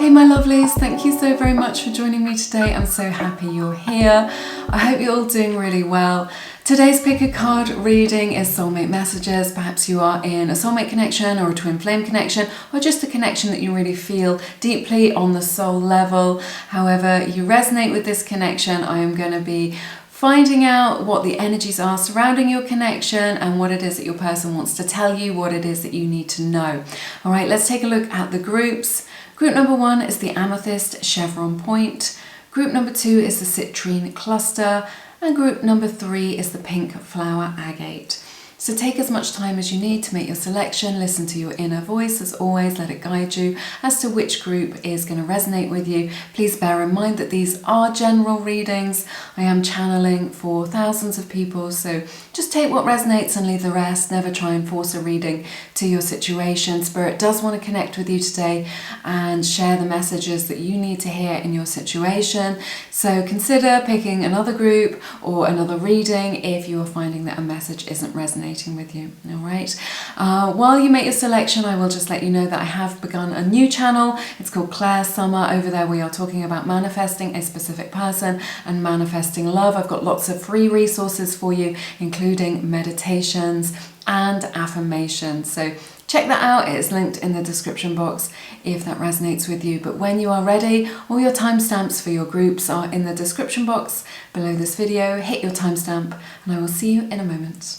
Hey my lovelies, thank you so very much for joining me today. I'm so happy you're here. I hope you're all doing really well. Today's pick a card reading is soulmate messages. Perhaps you are in a soulmate connection or a twin flame connection, or just a connection that you really feel deeply on the soul level. However you resonate with this connection, I am going to be finding out what the energies are surrounding your connection and what it is that your person wants to tell you, what it is that you need to know. All right, let's take a look at the groups. Group number 1 is the amethyst chevron point. Group number 2 is the citrine cluster. And group number 3 is the pink flower agate. So take as much time as you need to make your selection. Listen to your inner voice as always. Let it guide you as to which group is going to resonate with you. Please bear in mind that these are general readings. I am channeling for thousands of people, so just take what resonates and leave the rest. Never try and force a reading to your situation. Spirit does want to connect with you today and share the messages that you need to hear in your situation. So consider picking another group or another reading if you are finding that a message isn't resonating with you. All right. While you make your selection, I will just let you know that I have begun a new channel. It's called Claire Summer. Over there we are talking about manifesting a specific person and manifesting love. I've got lots of free resources for you, including meditations and affirmations. So check that out. It is linked in the description box if that resonates with you. But when you are ready, all your timestamps for your groups are in the description box below this video. Hit your timestamp and I will see you in a moment.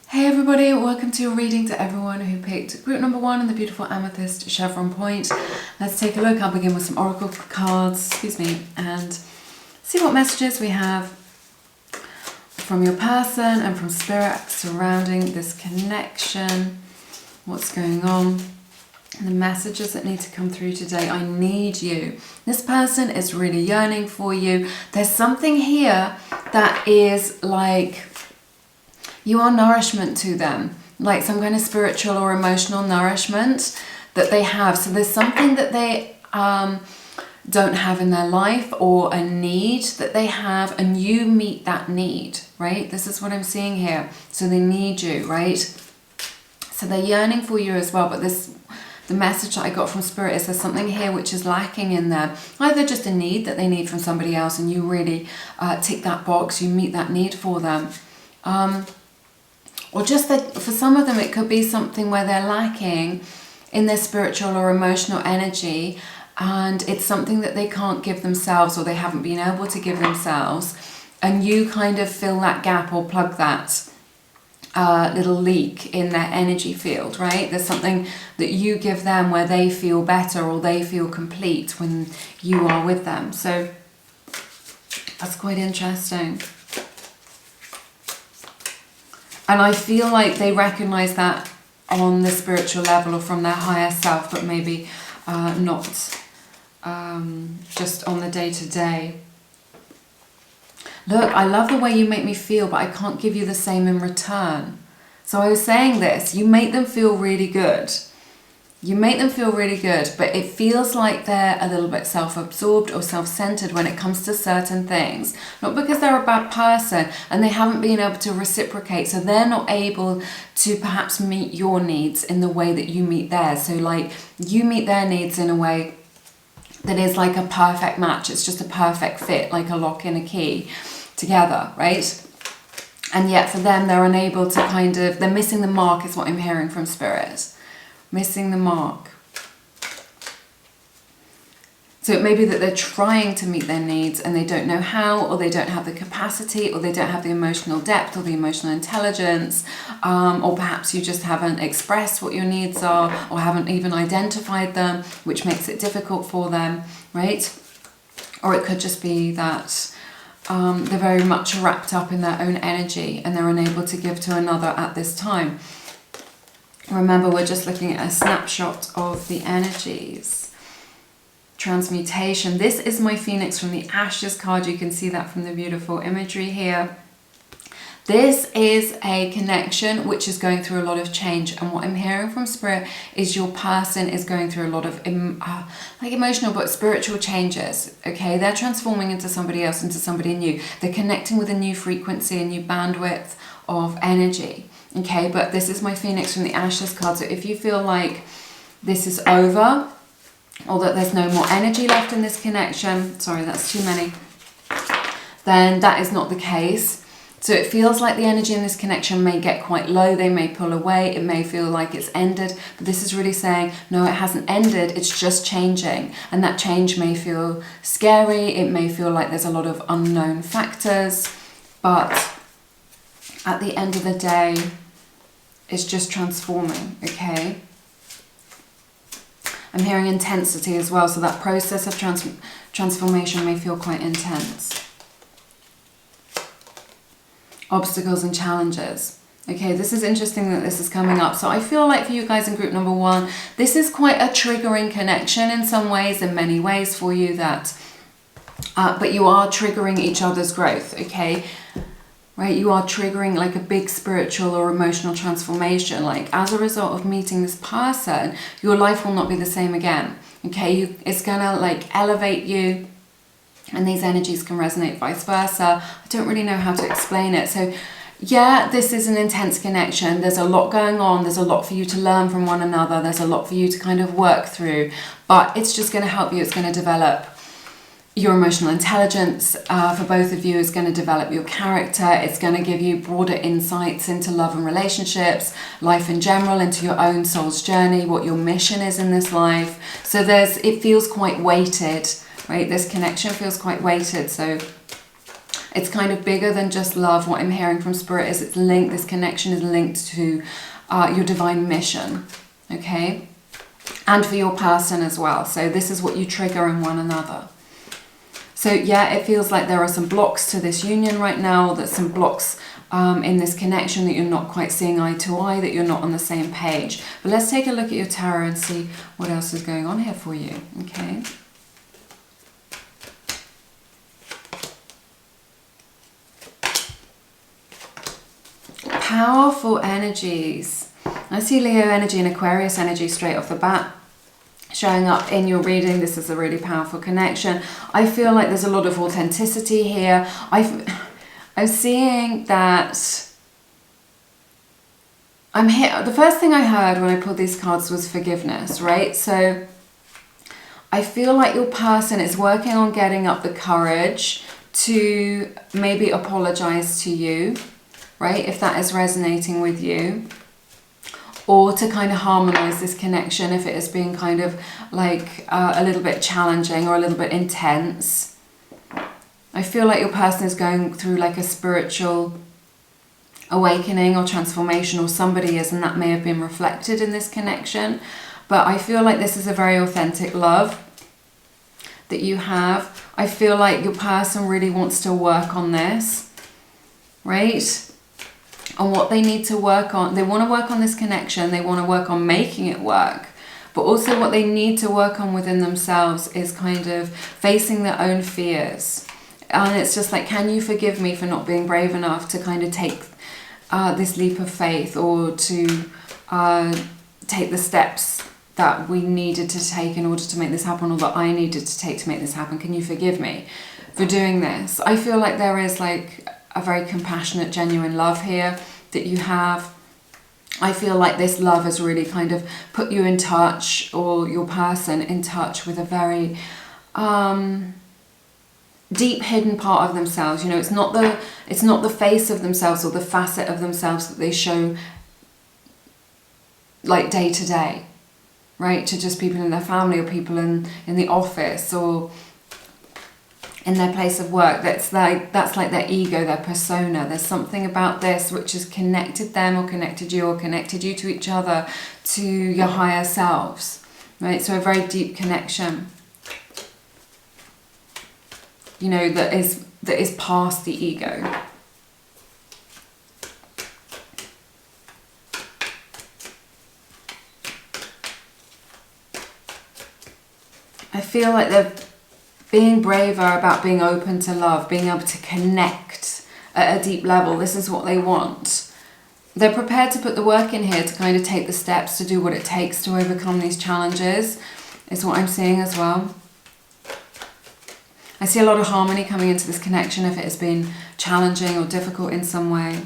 Hey everybody, welcome to your reading to everyone who picked group number 1 in the beautiful amethyst chevron point. Let's take a look. I'll begin with some oracle cards, and see what messages we have from your person and from spirit surrounding this connection. What's going on? And the messages that need to come through today. I need you. This person is really yearning for you. There's something here that is like you are nourishment to them, like some kind of spiritual or emotional nourishment that they have. So there's something that they don't have in their life, or a need that they have, and you meet that need, right? This is what I'm seeing here. So they need you, right? So they're yearning for you as well, but the message that I got from Spirit is there's something here which is lacking in them. Either just a need that they need from somebody else and you really tick that box, you meet that need for them. Or just that for some of them it could be something where they're lacking in their spiritual or emotional energy, and it's something that they can't give themselves or they haven't been able to give themselves, and you kind of fill that gap or plug that little leak in their energy field, right? There's something that you give them where they feel better or they feel complete when you are with them. So that's quite interesting. And I feel like they recognize that on the spiritual level or from their higher self, but maybe not just on the day-to-day. Look, I love the way you make me feel, but I can't give you the same in return. So I was saying this, you make them feel really good. You make them feel really good, but it feels like they're a little bit self-absorbed or self-centered when it comes to certain things. Not because they're a bad person and they haven't been able to reciprocate, so they're not able to perhaps meet your needs in the way that you meet theirs. So like you meet their needs in a way that is like a perfect match. It's just a perfect fit, like a lock and a key together, right? And yet for them, they're unable to they're missing the mark is what I'm hearing from Spirit. Missing the mark. So it may be that they're trying to meet their needs and they don't know how, or they don't have the capacity, or they don't have the emotional depth or the emotional intelligence, or perhaps you just haven't expressed what your needs are or haven't even identified them, which makes it difficult for them, right? Or it could just be that they're very much wrapped up in their own energy and they're unable to give to another at this time. Remember, we're just looking at a snapshot of the energies. Transmutation. This is my Phoenix from the Ashes card. You can see that from the beautiful imagery here. This is a connection which is going through a lot of change, and what I'm hearing from Spirit is your person is going through a lot of like emotional but spiritual changes. Okay, they're transforming into somebody else, into somebody new. They're connecting with a new frequency, a new bandwidth of energy. Okay, but this is my Phoenix from the Ashes card. So if you feel like this is over, or that there's no more energy left in this connection, sorry, that's too many, then that is not the case. So it feels like the energy in this connection may get quite low, they may pull away, it may feel like it's ended, but this is really saying, no, it hasn't ended, it's just changing. And that change may feel scary, it may feel like there's a lot of unknown factors, but at the end of the day, it's just transforming, okay? I'm hearing intensity as well, so that process of transformation may feel quite intense. Obstacles and challenges. Okay, this is interesting that this is coming up. So I feel like for you guys in group number 1, this is quite a triggering connection in some ways, in many ways for you, that but you are triggering each other's growth, okay? Right, you are triggering like a big spiritual or emotional transformation. Like as a result of meeting this person, your life will not be the same again. Okay, it's gonna like elevate you, and these energies can resonate vice versa. I don't really know how to explain it. So yeah, this is an intense connection. There's a lot going on. There's a lot for you to learn from one another. There's a lot for you to kind of work through, but it's just going to help you. It's going to develop your emotional intelligence for both of you. Is going to develop your character. It's going to give you broader insights into love and relationships, life in general, into your own soul's journey, what your mission is in this life. So it feels quite weighted, right? This connection feels quite weighted. So it's kind of bigger than just love. What I'm hearing from Spirit is it's linked, this connection is linked to your divine mission, okay? And for your person as well. So this is what you trigger in one another. So yeah, it feels like there are some blocks to this union right now. There's some blocks in this connection that you're not quite seeing eye to eye, that you're not on the same page. But let's take a look at your tarot and see what else is going on here for you, okay? Powerful energies. I see Leo energy and Aquarius energy straight off the bat showing up in your reading. This is a really powerful connection. I feel like there's a lot of authenticity here. I'm seeing that I'm here. The first thing I heard when I pulled these cards was forgiveness, right? So I feel like your person is working on getting up the courage to maybe apologize to you, right? If that is resonating with you, or to kind of harmonize this connection if it is being kind of like a little bit challenging or a little bit intense. I feel like your person is going through like a spiritual awakening or transformation, or somebody is, and that may have been reflected in this connection. But I feel like this is a very authentic love that you have. I feel like your person really wants to work on this, right? On what they need to work on. They want to work on this connection. They want to work on making it work. But also what they need to work on within themselves is kind of facing their own fears. And it's just like, can you forgive me for not being brave enough to kind of take this leap of faith, or to take the steps that we needed to take in order to make this happen, or that I needed to take to make this happen? Can you forgive me for doing this? I feel like there is like a very compassionate, genuine love here that you have. I feel like this love has really kind of put you in touch, or your person in touch, with a very deep hidden part of themselves. You know, it's not the face of themselves or the facet of themselves that they show like day to day, right? To just people in their family, or people in the office, or in their place of work. That's like their ego, their persona. There's something about this which has connected them, or connected you, or connected you to each other, to your higher selves, right? So a very deep connection, you know, that is past the ego. I feel like they're being braver about being open to love, being able to connect at a deep level. This is what they want. They're prepared to put the work in here to kind of take the steps to do what it takes to overcome these challenges, is what I'm seeing as well. I see a lot of harmony coming into this connection if it has been challenging or difficult in some way.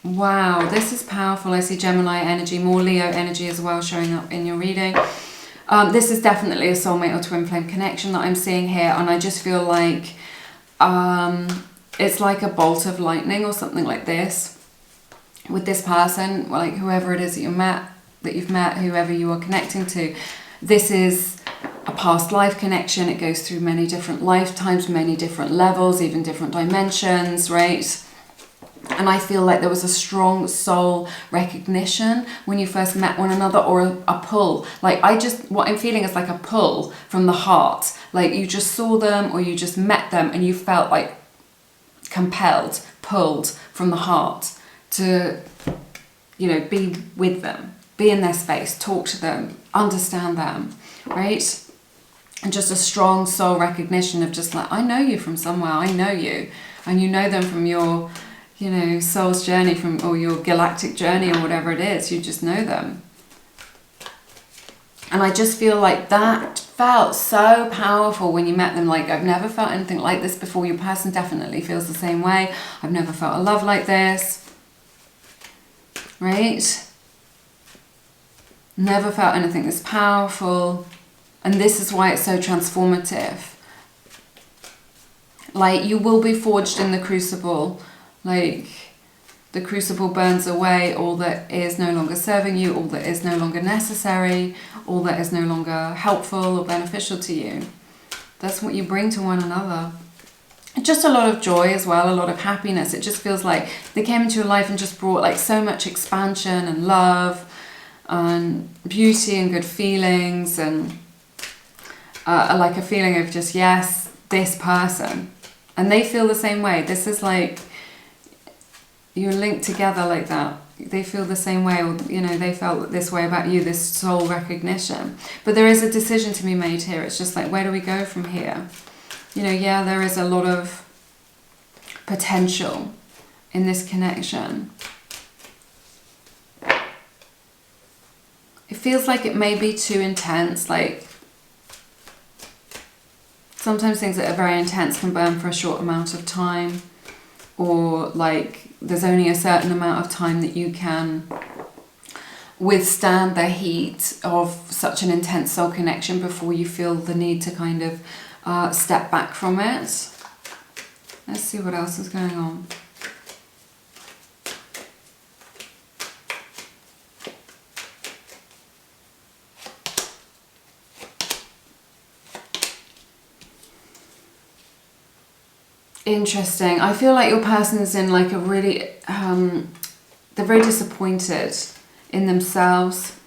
Wow, this is powerful. I see Gemini energy, more Leo energy as well showing up in your reading. This is definitely a soulmate or twin flame connection that I'm seeing here, and I just feel like it's like a bolt of lightning or something like this with this person, like whoever it is that you've met, whoever you are connecting to. This is a past life connection. It goes through many different lifetimes, many different levels, even different dimensions, right? And I feel like there was a strong soul recognition when you first met one another, or a pull. Like what I'm feeling is like a pull from the heart. Like you just saw them or you just met them and you felt like compelled, pulled from the heart to, you know, be with them, be in their space, talk to them, understand them, right? And just a strong soul recognition of just like, I know you from somewhere, I know you. And you know them from your, you know, soul's journey, or your galactic journey, or whatever it is. You just know them. And I just feel like that felt so powerful when you met them. Like, I've never felt anything like this before. Your person definitely feels the same way. I've never felt a love like this. Right? Never felt anything this powerful. And this is why it's so transformative. Like, you will be forged in the crucible. Like, the crucible burns away all that is no longer serving you, all that is no longer necessary, all that is no longer helpful or beneficial to you. That's what you bring to one another. Just a lot of joy as well, a lot of happiness. It just feels like they came into your life and just brought like so much expansion and love and beauty and good feelings, and like a feeling of just, yes, this person. And they feel the same way. This is like, you're linked together like that. They feel the same way, or, you know, they felt this way about you, this soul recognition. But there is a decision to be made here. It's just like, where do we go from here? You know, yeah, there is a lot of potential in this connection. It feels like it may be too intense. Like, sometimes things that are very intense can burn for a short amount of time, or like there's only a certain amount of time that you can withstand the heat of such an intense soul connection before you feel the need to kind of step back from it. Let's see what else is going on. Interesting. I feel like your person is in like a really, they're very disappointed in themselves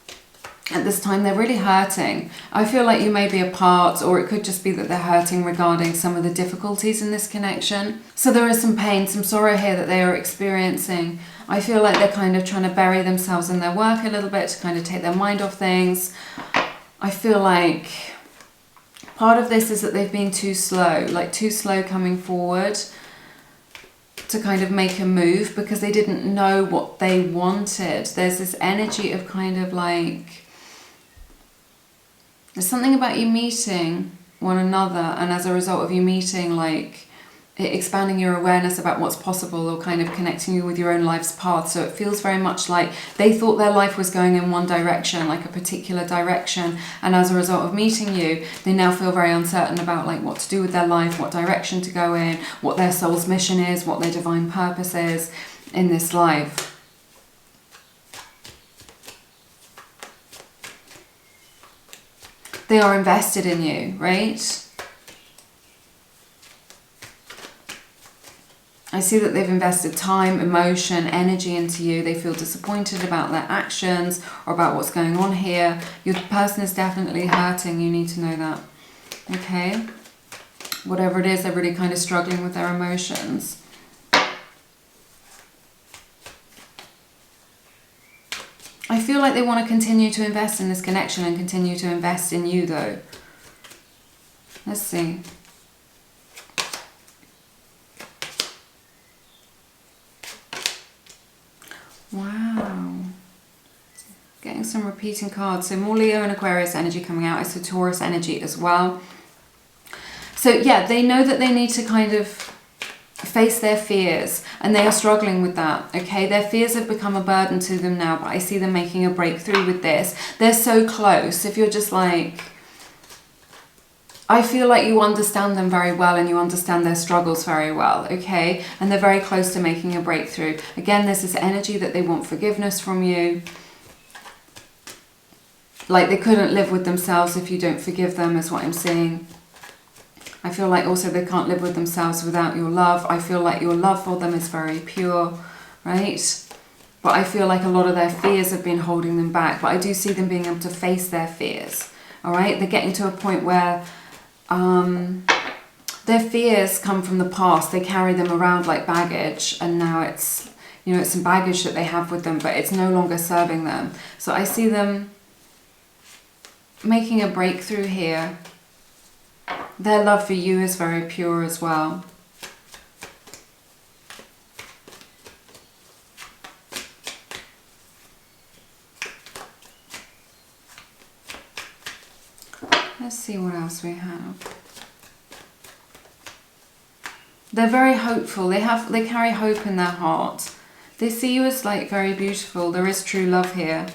at this time. They're really hurting. I feel like you may be apart, or it could just be that they're hurting regarding some of the difficulties in this connection. So there is some pain, some sorrow here that they are experiencing. I feel like they're kind of trying to bury themselves in their work a little bit to kind of take their mind off things. I feel like part of this is that they've been too slow coming forward to kind of make a move because they didn't know what they wanted. There's this energy of kind of like, there's something about you meeting one another, and as a result of you meeting, like expanding your awareness about what's possible, or kind of connecting you with your own life's path. So it feels very much like they thought their life was going in one direction, like a particular direction, and as a result of meeting you, they now feel very uncertain about like what to do with their life, what direction to go in, what their soul's mission is, what their divine purpose is in this life. They are invested in you, right? I see that they've invested time, emotion, energy into you. They feel disappointed about their actions or about what's going on here. Your person is definitely hurting. You need to know that. Okay? Whatever it is, they're really kind of struggling with their emotions. I feel like they want to continue to invest in this connection and continue to invest in you, though. Let's see. Wow. Getting some repeating cards. So more Leo and Aquarius energy coming out. It's a Taurus energy as well. So yeah, they know that they need to kind of face their fears, and they are struggling with that, okay? Their fears have become a burden to them now, but I see them making a breakthrough with this. They're so close. If you're just like, I feel like you understand them very well and you understand their struggles very well, okay? And they're very close to making a breakthrough. Again, there's this energy that they want forgiveness from you. Like they couldn't live with themselves if you don't forgive them, is what I'm seeing. I feel like also they can't live with themselves without your love. I feel like your love for them is very pure, right? But I feel like a lot of their fears have been holding them back. But I do see them being able to face their fears, all right? They're getting to a point where their fears come from the past. They carry them around like baggage, and now it's, you know, it's some baggage that they have with them, but it's no longer serving them. So I see them making a breakthrough here. Their love for you is very pure as well. Let's see what else we have. They're very hopeful. They carry hope in their heart. They see you as like very beautiful. There is true love here.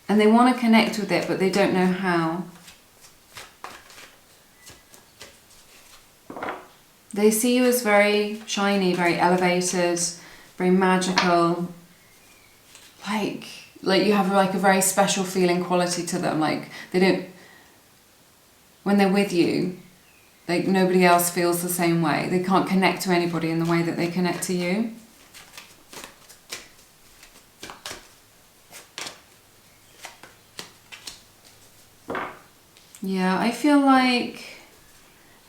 And they want to connect with it, but they don't know how. They see you as very shiny, very elevated, very magical. Like you have like a very special feeling quality to them. Like they don't, when they're with you, like nobody else feels the same way. They can't connect to anybody in the way that they connect to you. Yeah, I feel like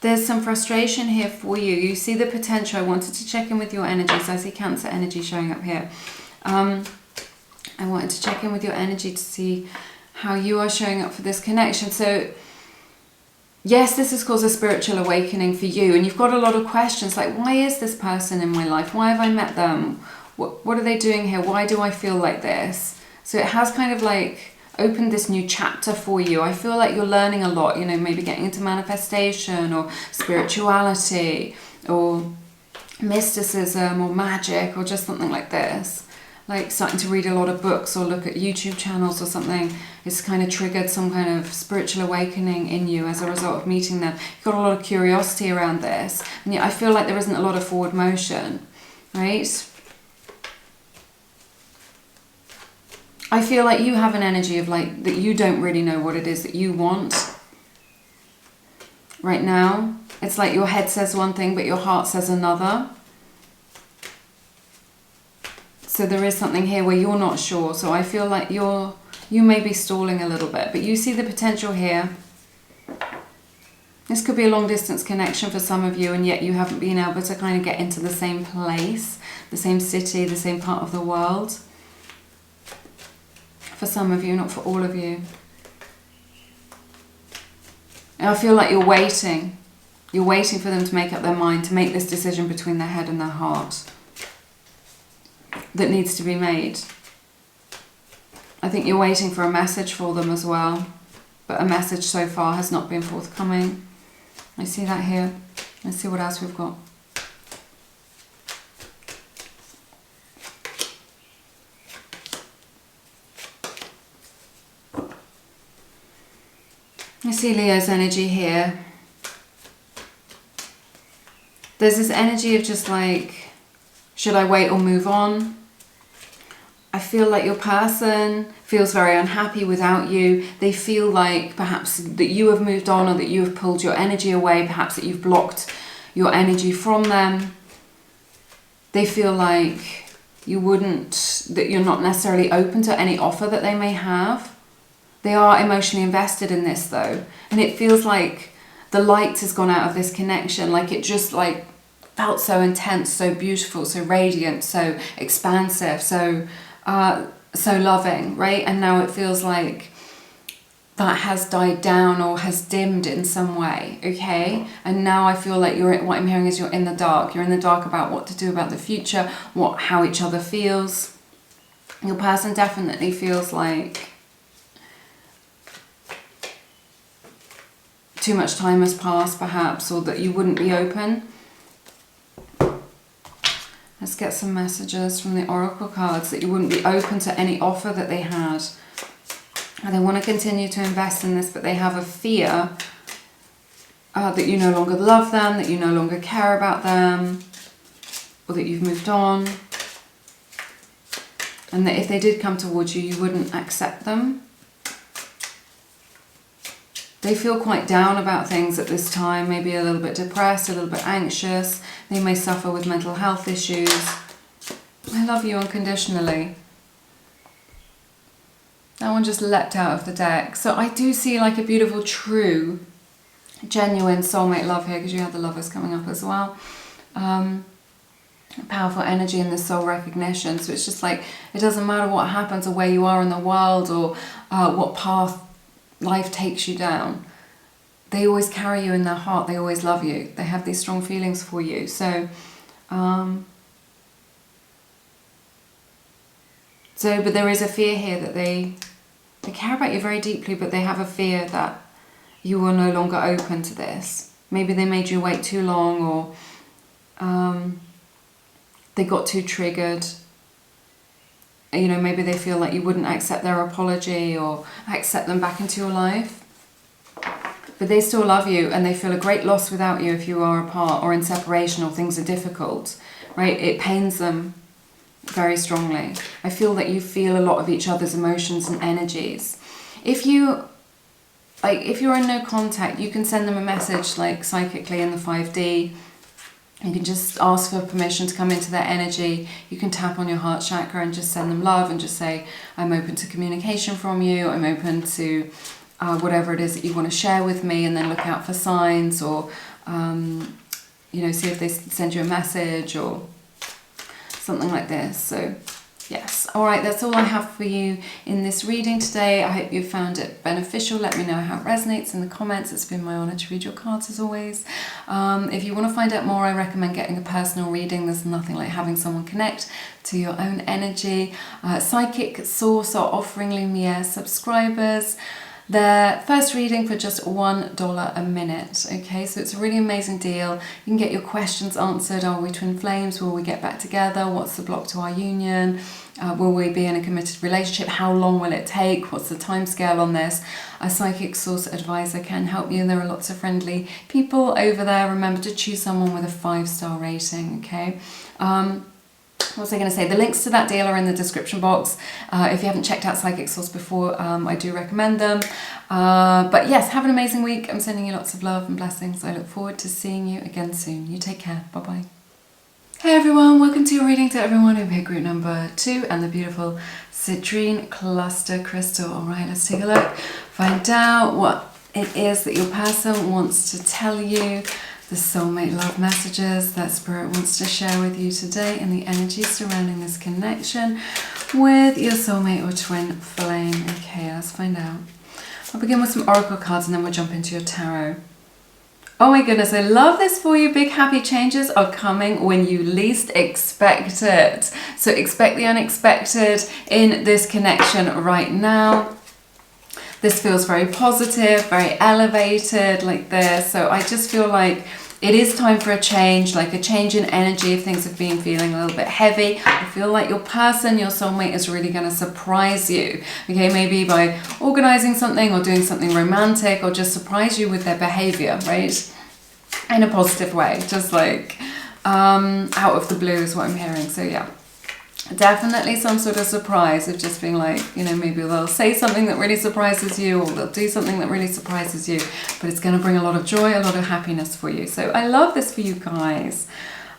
there's some frustration here for you. You see the potential. I wanted to check in with your energies. I see Cancer energy showing up here. I wanted to check in with your energy to see how you are showing up for this connection. So yes, this has caused a spiritual awakening for you, and you've got a lot of questions like, why is this person in my life? Why have I met them? What are they doing here? Why do I feel like this? So it has kind of like opened this new chapter for you. I feel like you're learning a lot, you know, maybe getting into manifestation or spirituality or mysticism or magic or just something like this. Like starting to read a lot of books or look at YouTube channels or something. It's kind of triggered some kind of spiritual awakening in you as a result of meeting them. You've got a lot of curiosity around this. And yet I feel like there isn't a lot of forward motion, right? I feel like you have an energy of like that you don't really know what it is that you want right now. It's like your head says one thing but your heart says another. So there is something here where you're not sure. So I feel like you may be stalling a little bit, but you see the potential here. This could be a long distance connection for some of you, and yet you haven't been able to kind of get into the same place, the same city, the same part of the world. For some of you, not for all of you. And I feel like you're waiting. You're waiting for them to make up their mind, to make this decision between their head and their heart that needs to be made. I think you're waiting for a message for them as well, but a message so far has not been forthcoming. I see that here. Let's see what else we've got. I see Leo's energy here. There's this energy of just like, should I wait or move on? I feel like your person feels very unhappy without you. They feel like perhaps that you have moved on or that you have pulled your energy away, perhaps that you've blocked your energy from them. They feel like that you're not necessarily open to any offer that they may have. They are emotionally invested in this though. And it feels like the light has gone out of this connection. Like it just like felt so intense, so beautiful, so radiant, so expansive, so loving, right? And now it feels like that has died down or has dimmed in some way, okay? And now I feel like what I'm hearing is you're in the dark. You're in the dark about what to do about the future, how each other feels. Your person definitely feels like too much time has passed perhaps, or that you wouldn't be open. Let's get some messages from the Oracle cards that you wouldn't be open to any offer that they had. And they want to continue to invest in this, but they have a fear that you no longer love them, that you no longer care about them, or that you've moved on. And that if they did come towards you, you wouldn't accept them. They feel quite down about things at this time, maybe a little bit depressed, a little bit anxious. They may suffer with mental health issues. I love you unconditionally. That one just leapt out of the deck. So I do see like a beautiful, true, genuine soulmate love here, because you have the Lovers coming up as well. Powerful energy in the soul recognition. So it's just like, it doesn't matter what happens or where you are in the world, or what path life takes you down. They always carry you in their heart. They always love you. They have these strong feelings for you. So, but there is a fear here that they care about you very deeply, but they have a fear that you are no longer open to this. Maybe they made you wait too long, or they got too triggered. You know, maybe they feel like you wouldn't accept their apology or accept them back into your life. But they still love you, and they feel a great loss without you if you are apart or in separation or things are difficult, right? It pains them very strongly. I feel that you feel a lot of each other's emotions and energies. If you're in no contact, you can send them a message like psychically in the 5D. You can just ask for permission to come into their energy. You can tap on your heart chakra and just send them love and just say, I'm open to communication from you. I'm open to whatever it is that you want to share with me, and then look out for signs, or see if they send you a message or something like this. So yes, all right, that's all I have for you in this reading today. I hope you found it beneficial. Let me know how it resonates in the comments. It's been my honor to read your cards as always. If you want to find out more, I recommend getting a personal reading. There's nothing like having someone connect to your own energy. Psychic Source are offering Lumiere subscribers their first reading for just $1 a minute. Okay, so it's a really amazing deal. You can get your questions answered. Are we twin flames? Will we get back together? What's the block to our union? Will we be in a committed relationship? How long will it take? What's the time scale on this? A Psychic Source advisor can help you. There are lots of friendly people over there. Remember to choose someone with a 5-star rating, okay? What was I going to say? The links to that deal are in the description box. If you haven't checked out Psychic Source before, I do recommend them. But yes, have an amazing week. I'm sending you lots of love and blessings. I look forward to seeing you again soon. You take care. Bye-bye. Hey everyone, welcome to your reading to everyone who picked group number 2 and the beautiful citrine cluster crystal. All right, let's take a look. Find out what it is that your person wants to tell you. The soulmate love messages that Spirit wants to share with you today, and the energy surrounding this connection with your soulmate or twin flame. Okay, let's find out. I'll begin with some oracle cards and then we'll jump into your tarot. Oh my goodness, I love this for you. Big happy changes are coming when you least expect it. So expect the unexpected in this connection right now. This feels very positive, very elevated like this. So I just feel like it is time for a change, like a change in energy if things have been feeling a little bit heavy. I feel like your person, your soulmate, is really going to surprise you. Okay, maybe by organizing something or doing something romantic, or just surprise you with their behavior, right? In a positive way, just like out of the blue is what I'm hearing. So yeah. Definitely some sort of surprise of just being like, you know, maybe they'll say something that really surprises you, or they'll do something that really surprises you, but it's going to bring a lot of joy, a lot of happiness for you. So I love this for you guys.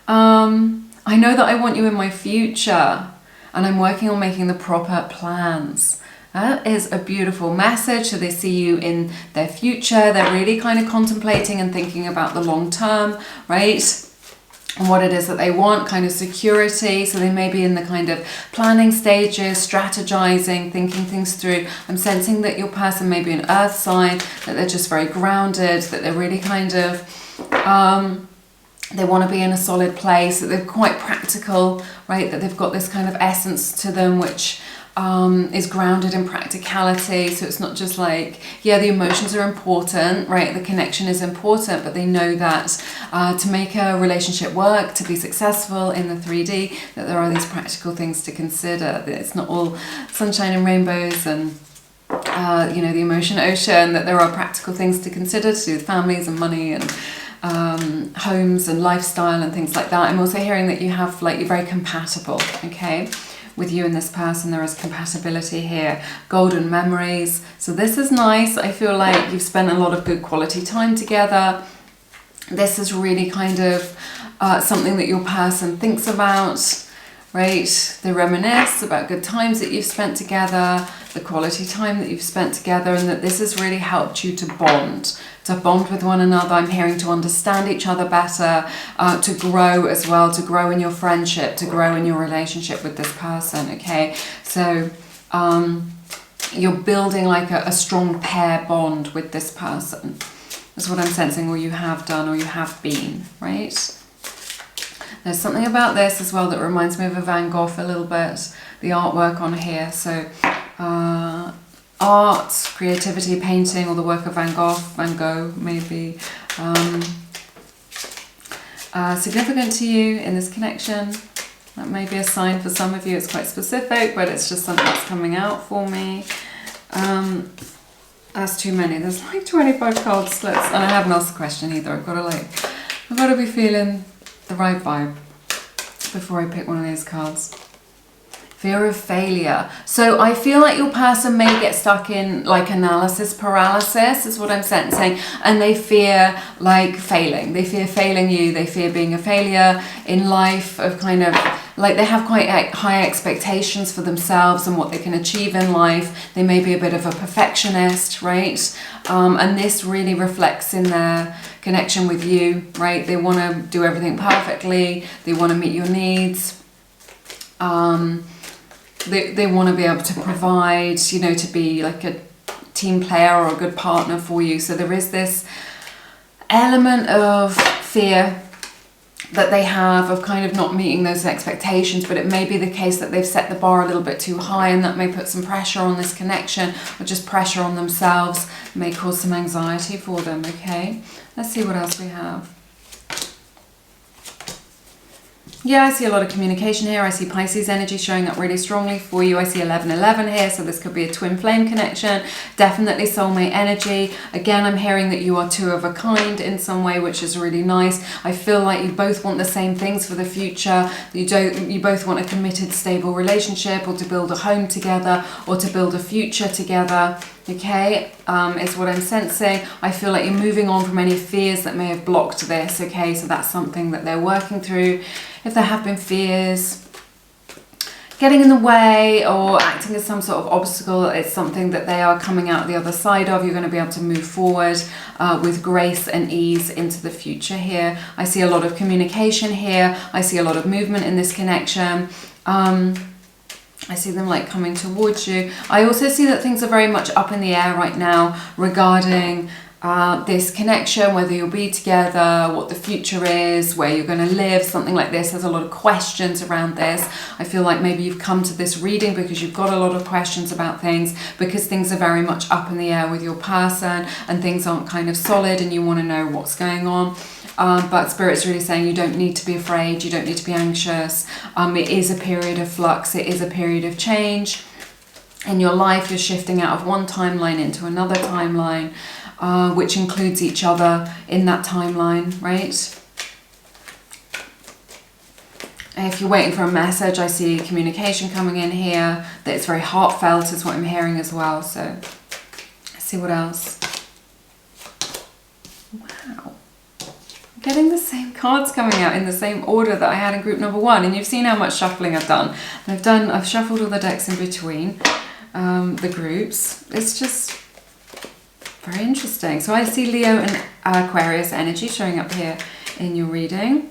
I know that I want you in my future, and I'm working on making the proper plans. That is a beautiful message. So they see you in their future. They're really kind of contemplating and thinking about the long term, right? And what it is that they want, kind of security. So they may be in the kind of planning stages, strategizing, thinking things through. I'm sensing that your person may be an earth sign, that they're just very grounded, that they're really kind of, they want to be in a solid place, that they're quite practical, right? That they've got this kind of essence to them, which is grounded in practicality. So it's not just like, yeah, the emotions are important, right? The connection is important, but they know that to make a relationship work, to be successful in the 3D, that there are these practical things to consider. That it's not all sunshine and rainbows and you know, the emotion ocean, that there are practical things to consider to do with families and money and homes and lifestyle and things like that. I'm also hearing that you have, like, you're very compatible, okay? With you and this person, there is compatibility here. Golden memories. So this is nice. I feel like you've spent a lot of good quality time together. This is really kind of something that your person thinks about, right? They reminisce about good times that you've spent together, the quality time that you've spent together, and that this has really helped you to bond with one another. I'm hearing to understand each other better, to grow as well, to grow in your friendship, to grow in your relationship with this person, okay? So you're building like a strong pair bond with this person. That's what I'm sensing, or you have done, or you have been, right? There's something about this as well that reminds me of a Van Gogh a little bit, the artwork on here. So art, creativity, painting, or the work of Van Gogh maybe significant to you in this connection. That may be a sign for some of you. It's quite specific, but it's just something that's coming out for me. That's too many. There's like 25 card slips, and I haven't asked the question either. I've got to be feeling the right vibe before I pick one of these cards. Fear of failure. So I feel like your person may get stuck in like analysis paralysis is what I'm sensing, and they fear like failing. They fear failing you. They fear being a failure in life, of kind of like they have quite high expectations for themselves and what they can achieve in life. They may be a bit of a perfectionist, right? And this really reflects in their connection with you, right? They want to do everything perfectly. They want to meet your needs. They want to be able to provide, you know, to be like a team player or a good partner for you. So there is this element of fear that they have of kind of not meeting those expectations, but it may be the case that they've set the bar a little bit too high, and that may put some pressure on this connection, or just pressure on themselves. It may cause some anxiety for them, okay? Let's see what else we have. Yeah, I see a lot of communication here. I see Pisces energy showing up really strongly for you. I see 1111 here, so this could be a twin flame connection. Definitely soulmate energy. Again, I'm hearing that you are two of a kind in some way, which is really nice. I feel like you both want the same things for the future. You both want a committed, stable relationship, or to build a home together, or to build a future together. Okay, is what I'm sensing. I feel like you're moving on from any fears that may have blocked this, okay? So that's something that they're working through. If there have been fears getting in the way or acting as some sort of obstacle, it's something that they are coming out the other side of. You're going to be able to move forward with grace and ease into the future here. I see a lot of communication here. I see a lot of movement in this connection. I see them like coming towards you. I also see that things are very much up in the air right now regarding this connection, whether you'll be together, what the future is, where you're going to live, something like this. There's a lot of questions around this. I feel like maybe you've come to this reading because you've got a lot of questions about things, because things are very much up in the air with your person and things aren't kind of solid, and you want to know what's going on. But Spirit's really saying you don't need to be afraid, you don't need to be anxious. It is a period of flux, it is a period of change. In your life, you're shifting out of one timeline into another timeline, which includes each other in that timeline, right? If you're waiting for a message, I see communication coming in here, that it's very heartfelt is what I'm hearing as well. So let's see what else. Wow. Getting the same cards coming out in the same order that I had in group number 1, and you've seen how much shuffling I've done. And I've shuffled all the decks in between the groups. It's just very interesting. So I see Leo and Aquarius energy showing up here in your reading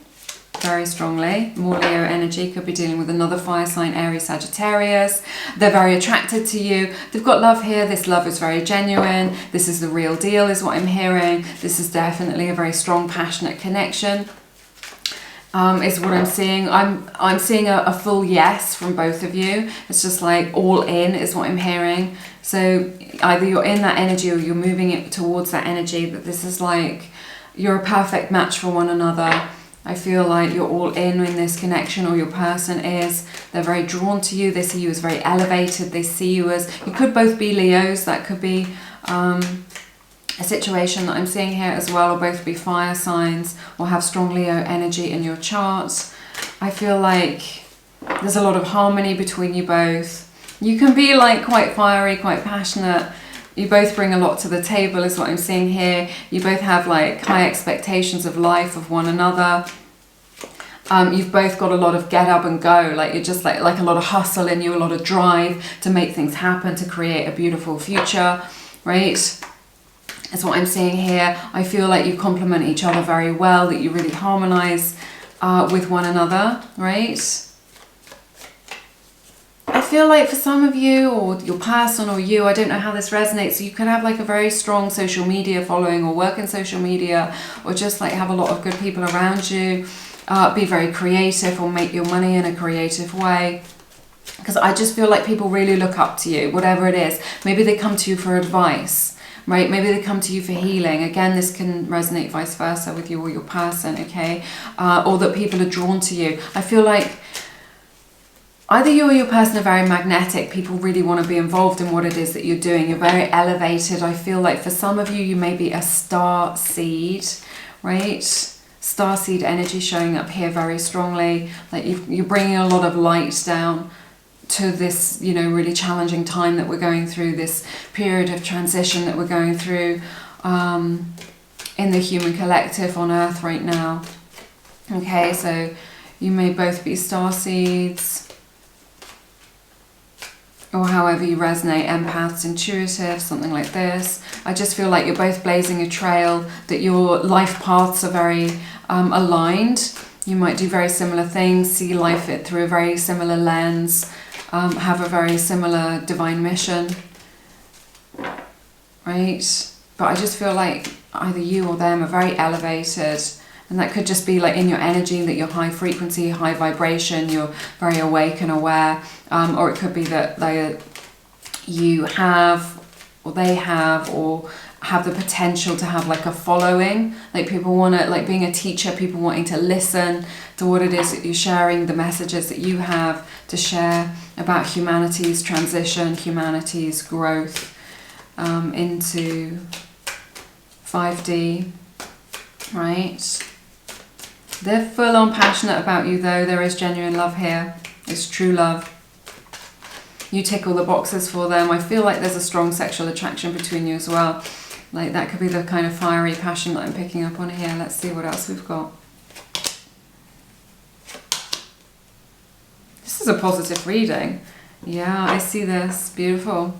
very strongly. More Leo energy, could be dealing with another fire sign, Aries, Sagittarius. They're very attracted to you. They've got love here. This love is very genuine. This is the real deal is what I'm hearing. This is definitely a very strong, passionate connection. is what I'm seeing. I'm seeing a full yes from both of you. It's just like all in is what I'm hearing. So either you're in that energy or you're moving it towards that energy, but this is like you're a perfect match for one another. I feel like you're all in this connection, or your person is. They're very drawn to you. They see you as very elevated. They see you as, you could both be Leos. That could be a situation that I'm seeing here as well, or both be fire signs or have strong Leo energy in your charts. I feel like there's a lot of harmony between you both. You can be like quite fiery, quite passionate. You both bring a lot to the table is what I'm seeing here. You both have like high expectations of life, of one another. You've both got a lot of get up and go. Like you're just like a lot of hustle in you, a lot of drive to make things happen, to create a beautiful future, right? That's what I'm seeing here. I feel like you complement each other very well, that you really harmonize with one another, right? I feel like for some of you, or your person or you, I don't know how this resonates, you could have like a very strong social media following, or work in social media, or just like have a lot of good people around you, be very creative or make your money in a creative way. Because I just feel like people really look up to you, whatever it is. Maybe they come to you for advice, right? Maybe they come to you for healing. Again, this can resonate vice versa with you or your person, okay? Or that people are drawn to you. I feel like either you or your person are very magnetic. People really want to be involved in what it is that you're doing. You're very elevated. I feel like for some of you, you may be a star seed, right? Star seed energy showing up here very strongly. Like you're bringing a lot of light down to this, you know, really challenging time that we're going through, this period of transition that we're going through in the human collective on Earth right now. Okay, so you may both be star seeds, or however you resonate, empaths, intuitive, something like this. I just feel like you're both blazing a trail, that your life paths are very aligned. You might do very similar things, see life through a very similar lens, have a very similar divine mission, right? But I just feel like either you or them are very elevated, and that could just be like in your energy, that you're high frequency, high vibration, you're very awake and aware, or it could be that you have, or they have, or have the potential to have like a following, like people want to, like being a teacher, people wanting to listen to what it is that you're sharing, the messages that you have to share about humanity's transition, humanity's growth into 5D, right? They're full on passionate about you though. There is genuine love here. It's true love. You tick all the boxes for them. I feel like there's a strong sexual attraction between you as well. Like that could be the kind of fiery passion that I'm picking up on here. Let's see what else we've got. This is a positive reading. Yeah, I see this. Beautiful.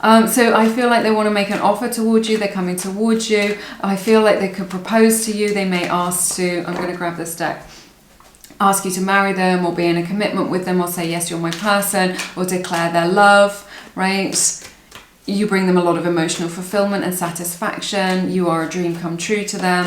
So I feel like they want to make an offer towards you. They're coming towards you. I feel like they could propose to you. They may ask to, I'm going to grab this deck, ask you to marry them, or be in a commitment with them, or say, yes, you're my person, or declare their love, right? You bring them a lot of emotional fulfillment and satisfaction. You are a dream come true to them.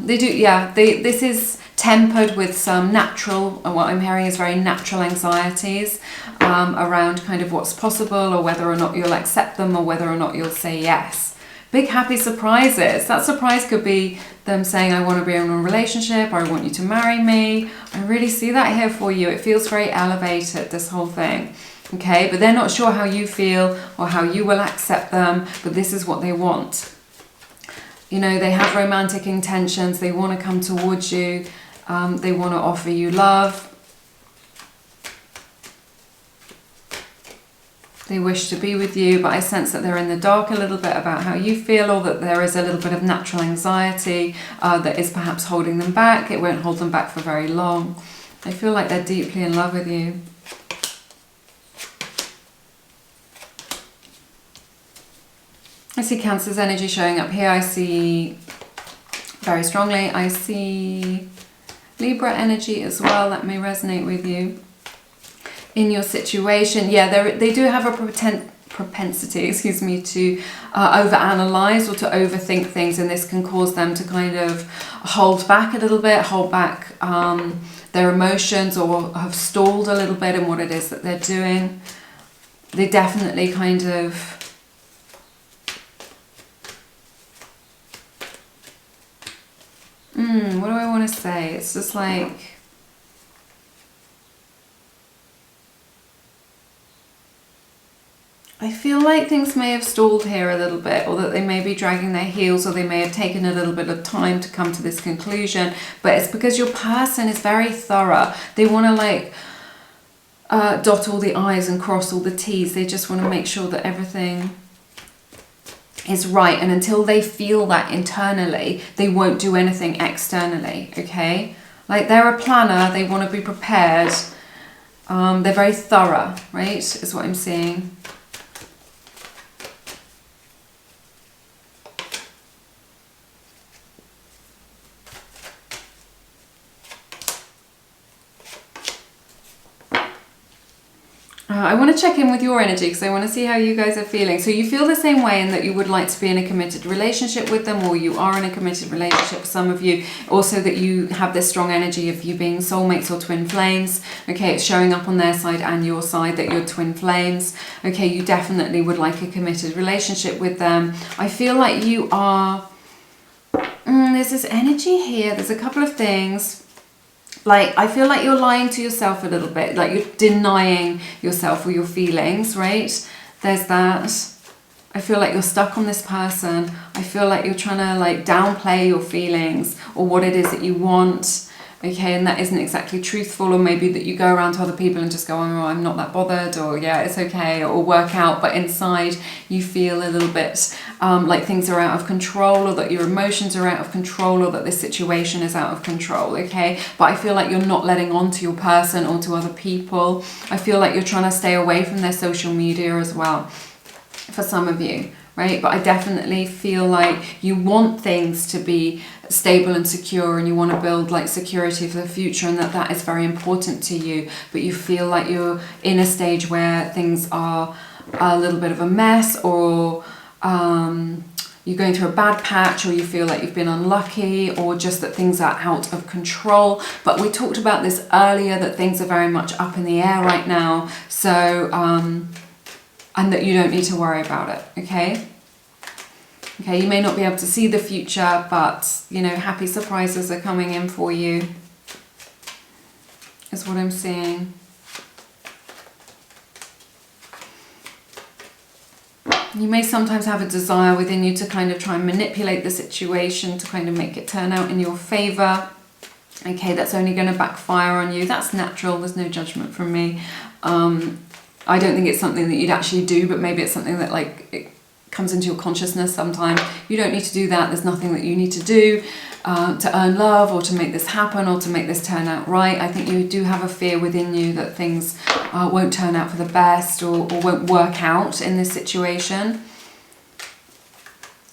They do, yeah, this is tempered with some natural, and what I'm hearing is very natural anxieties around kind of what's possible, or whether or not you'll accept them, or whether or not you'll say yes. Big happy surprises. That surprise could be them saying, I want to be in a relationship, or I want you to marry me. I really see that here for you. It feels very elevated, this whole thing. Okay, but they're not sure how you feel or how you will accept them, but this is what they want. You know, they have romantic intentions. They want to come towards you. They want to offer you love. They wish to be with you, but I sense that they're in the dark a little bit about how you feel, or that there is a little bit of natural anxiety that is perhaps holding them back. It won't hold them back for very long. I feel like they're deeply in love with you. I see Cancer's energy showing up here. I see very strongly. I see Libra energy as well. That may resonate with you in your situation. Yeah, they do have a excuse me, to overanalyze or to overthink things, and this can cause them to kind of hold back a little bit, hold back their emotions, or have stalled a little bit in what it is that they're doing. They definitely kind of what do I want to say? It's just like, I feel like things may have stalled here a little bit, or that they may be dragging their heels, or they may have taken a little bit of time to come to this conclusion. But it's because your person is very thorough. They want to like dot all the I's and cross all the T's. They just want to make sure that everything is right. And until they feel that internally, they won't do anything externally, okay? Like, they're a planner. They want to be prepared. They're very thorough, right, is what I'm seeing. I want to check in with your energy, because I want to see how you guys are feeling. So you feel the same way in that you would like to be in a committed relationship with them, or you are in a committed relationship for some of you. Also that you have this strong energy of you being soulmates or twin flames. Okay, it's showing up on their side and your side that you're twin flames. Okay, you definitely would like a committed relationship with them. I feel like you are... there's this energy here. There's a couple of things. Like, I feel like you're lying to yourself a little bit, like you're denying yourself or your feelings, right? There's that. I feel like you're stuck on this person. I feel like you're trying to like downplay your feelings or what it is that you want. Okay, and that isn't exactly truthful, or maybe that you go around to other people and just go, oh, I'm not that bothered, or yeah, it's okay, or work out, but inside you feel a little bit like things are out of control, or that your emotions are out of control, or that this situation is out of control, okay? But I feel like you're not letting on to your person or to other people. I feel like you're trying to stay away from their social media as well, for some of you. Right? But I definitely feel like you want things to be stable and secure, and you want to build like security for the future, and that is very important to you. But you feel like you're in a stage where things are a little bit of a mess, or you're going through a bad patch, or you feel like you've been unlucky, or just that things are out of control. But we talked about this earlier, that things are very much up in the air right now. So and that you don't need to worry about it, okay? Okay, you may not be able to see the future, but, you know, happy surprises are coming in for you, is what I'm seeing. You may sometimes have a desire within you to kind of try and manipulate the situation to kind of make it turn out in your favour. Okay, that's only going to backfire on you. That's natural, there's no judgment from me. I don't think it's something that you'd actually do, but maybe it's something that like it comes into your consciousness sometimes. You don't need to do that. There's nothing that you need to do to earn love, or to make this happen, or to make this turn out right. I think you do have a fear within you that things won't turn out for the best, or won't work out in this situation.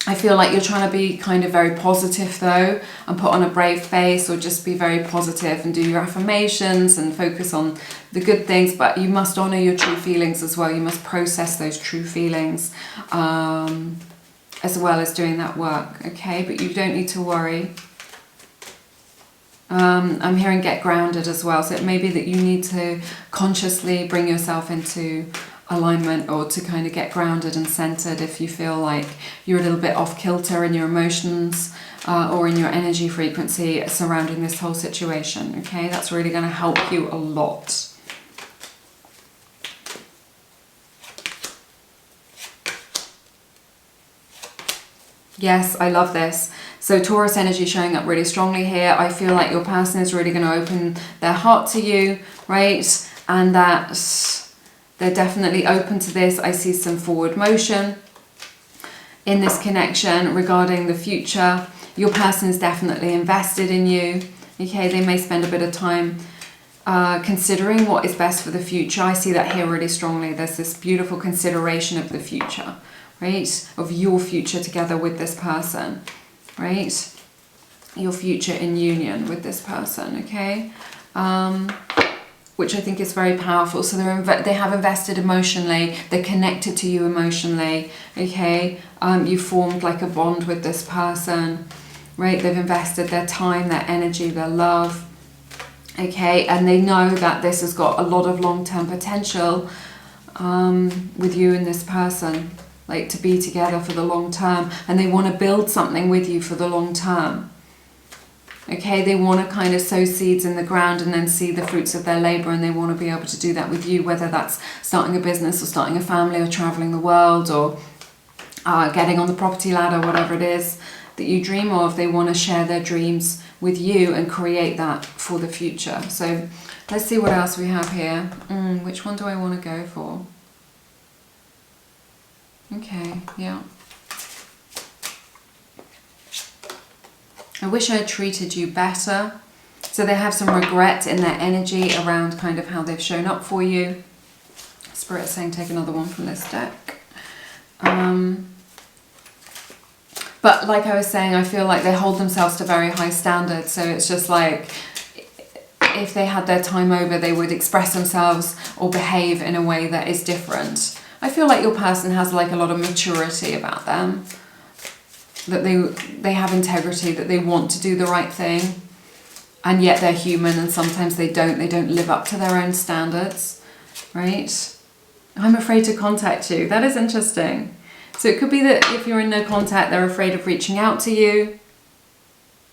I feel like you're trying to be kind of very positive though, and put on a brave face, or just be very positive and do your affirmations and focus on the good things. But you must honour your true feelings as well. You must process those true feelings as well as doing that work, okay? But you don't need to worry. I'm hearing get grounded as well. So it may be that you need to consciously bring yourself into alignment, or to kind of get grounded and centered if you feel like you're a little bit off kilter in your emotions or in your energy frequency surrounding this whole situation, okay? That's really going to help you a lot. Yes, I love this. So Taurus energy showing up really strongly here. I feel like your person is really going to open their heart to you, right? And that they're definitely open to this. I see some forward motion in this connection regarding the future. Your person is definitely invested in you. Okay, they may spend a bit of time considering what is best for the future. I see that here really strongly. There's this beautiful consideration of the future, right? Of your future together with this person, right? Your future in union with this person, okay? which I think is very powerful. So they have invested emotionally, they're connected to you emotionally, okay? You formed like a bond with this person, right? They've invested their time, their energy, their love, okay? And they know that this has got a lot of long-term potential with you and this person, like to be together for the long term, and they want to build something with you for the long term. Okay, they want to kind of sow seeds in the ground and then see the fruits of their labor, and they want to be able to do that with you, whether that's starting a business or starting a family or traveling the world or getting on the property ladder, whatever it is that you dream of. They want to share their dreams with you and create that for the future. So let's see what else we have here. Which one do I want to go for? Okay, yeah. I wish I had treated you better. So they have some regret in their energy around kind of how they've shown up for you. Spirit saying take another one from this deck. But like I was saying, I feel like they hold themselves to very high standards. So it's just like, if they had their time over, they would express themselves or behave in a way that is different. I feel like your person has like a lot of maturity about them. That they have integrity, that they want to do the right thing, and yet they're human and sometimes they don't live up to their own standards, right? I'm afraid to contact you. That is interesting. So it could be that if you're in no contact, they're afraid of reaching out to you.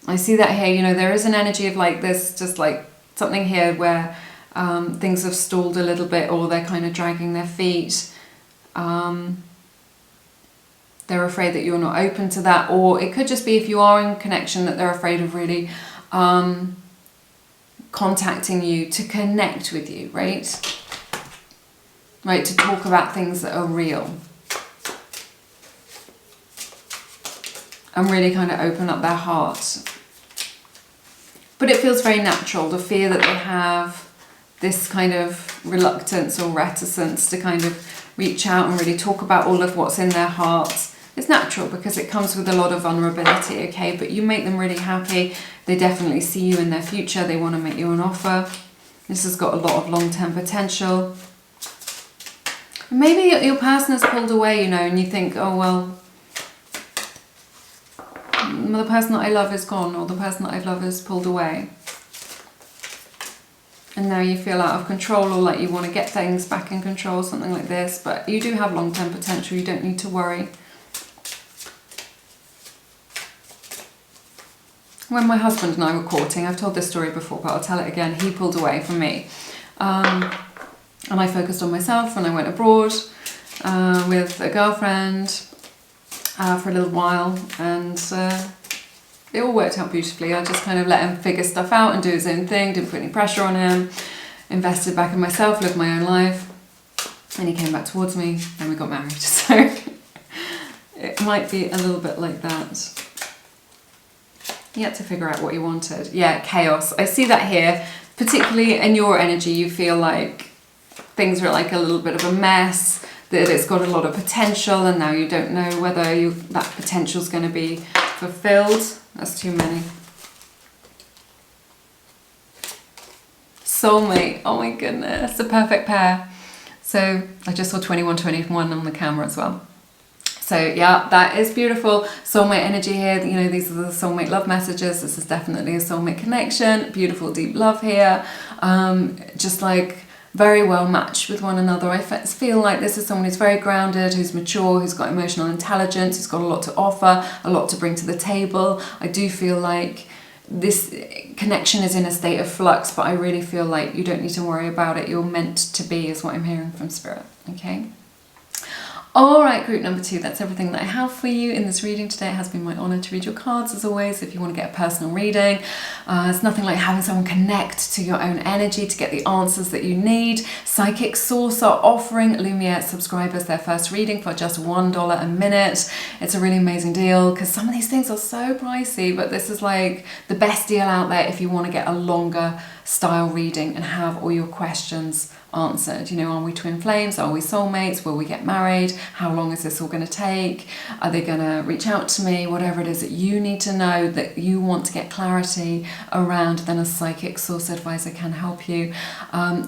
I see that here, you know, there is an energy of like this, just like something here where things have stalled a little bit, or they're kind of dragging their feet. They're afraid that you're not open to that, or it could just be if you are in connection that they're afraid of really contacting you to connect with you, right? Right, to talk about things that are real. And really kind of open up their heart. But it feels very natural, the fear that they have, this kind of reluctance or reticence to kind of reach out and really talk about all of what's in their hearts. It's natural because it comes with a lot of vulnerability, okay? But you make them really happy. They definitely see you in their future. They want to make you an offer. This has got a lot of long-term potential. Maybe your person has pulled away, you know, and you think, oh, well, the person that I love is gone, or the person that I love has pulled away. And now you feel out of control, or like you want to get things back in control, something like this. But you do have long-term potential. You don't need to worry. When my husband and I were courting, I've told this story before, but I'll tell it again. He pulled away from me. And I focused on myself, and I went abroad with a girlfriend for a little while. And it all worked out beautifully. I just kind of let him figure stuff out and do his own thing, didn't put any pressure on him, invested back in myself, lived my own life. And he came back towards me, and we got married. So it might be a little bit like that. He had to figure out what he wanted. Yeah, chaos. I see that here, particularly in your energy. You feel like things are like a little bit of a mess, that it's got a lot of potential, and now you don't know whether that potential is going to be fulfilled. That's too many. Soulmate. Oh my goodness, the perfect pair. So I just saw 2121 on the camera as well. So yeah, that is beautiful. Soulmate energy here. You know, these are the soulmate love messages. This is definitely a soulmate connection. Beautiful, deep love here. Just like very well matched with one another. I feel like this is someone who's very grounded, who's mature, who's got emotional intelligence, who's got a lot to offer, a lot to bring to the table. I do feel like this connection is in a state of flux, but I really feel like you don't need to worry about it. You're meant to be, is what I'm hearing from Spirit. Okay. Alright, group number 2, that's everything that I have for you in this reading today. It has been my honour to read your cards as always. If you want to get a personal reading, it's nothing like having someone connect to your own energy to get the answers that you need. Psychic Source are offering Lumiere subscribers their first reading for just $1 a minute. It's a really amazing deal because some of these things are so pricey, but this is like the best deal out there if you want to get a longer style reading and have all your questions answered. You know, are we twin flames? Are we soulmates? Will we get married? How long is this all going to take? Are they going to reach out to me? Whatever it is that you need to know, that you want to get clarity around, then a psychic source advisor can help you.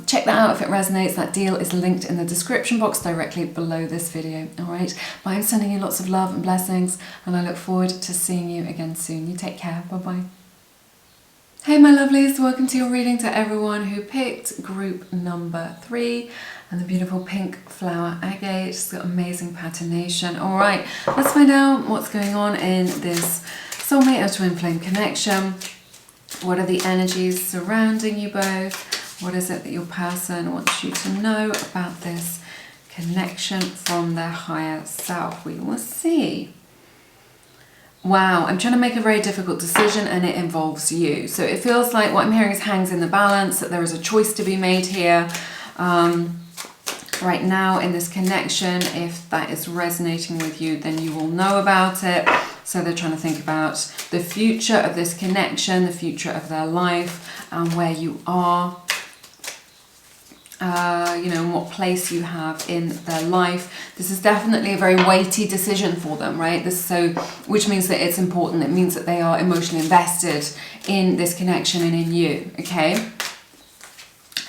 Check that out if it resonates. That deal is linked in the description box directly below this video. All right, but I'm sending you lots of love and blessings, and I look forward to seeing you again soon. You take care. Bye bye. Hey my lovelies, welcome to your reading. To everyone who picked group number 3 and the beautiful pink flower agate. It's got amazing patination. All right, let's find out what's going on in this soulmate or twin flame connection. What are the energies surrounding you both? What is it that your person wants you to know about this connection from their higher self? We will see. Wow, I'm trying to make a very difficult decision and it involves you. So it feels like what I'm hearing is hangs in the balance, that there is a choice to be made here right now in this connection. If that is resonating with you, then you will know about it. So they're trying to think about the future of this connection, the future of their life, and where you are. You know, and what place you have in their life. This is definitely a very weighty decision for them, right? Which means that it's important. It means that they are emotionally invested in this connection and in you, okay?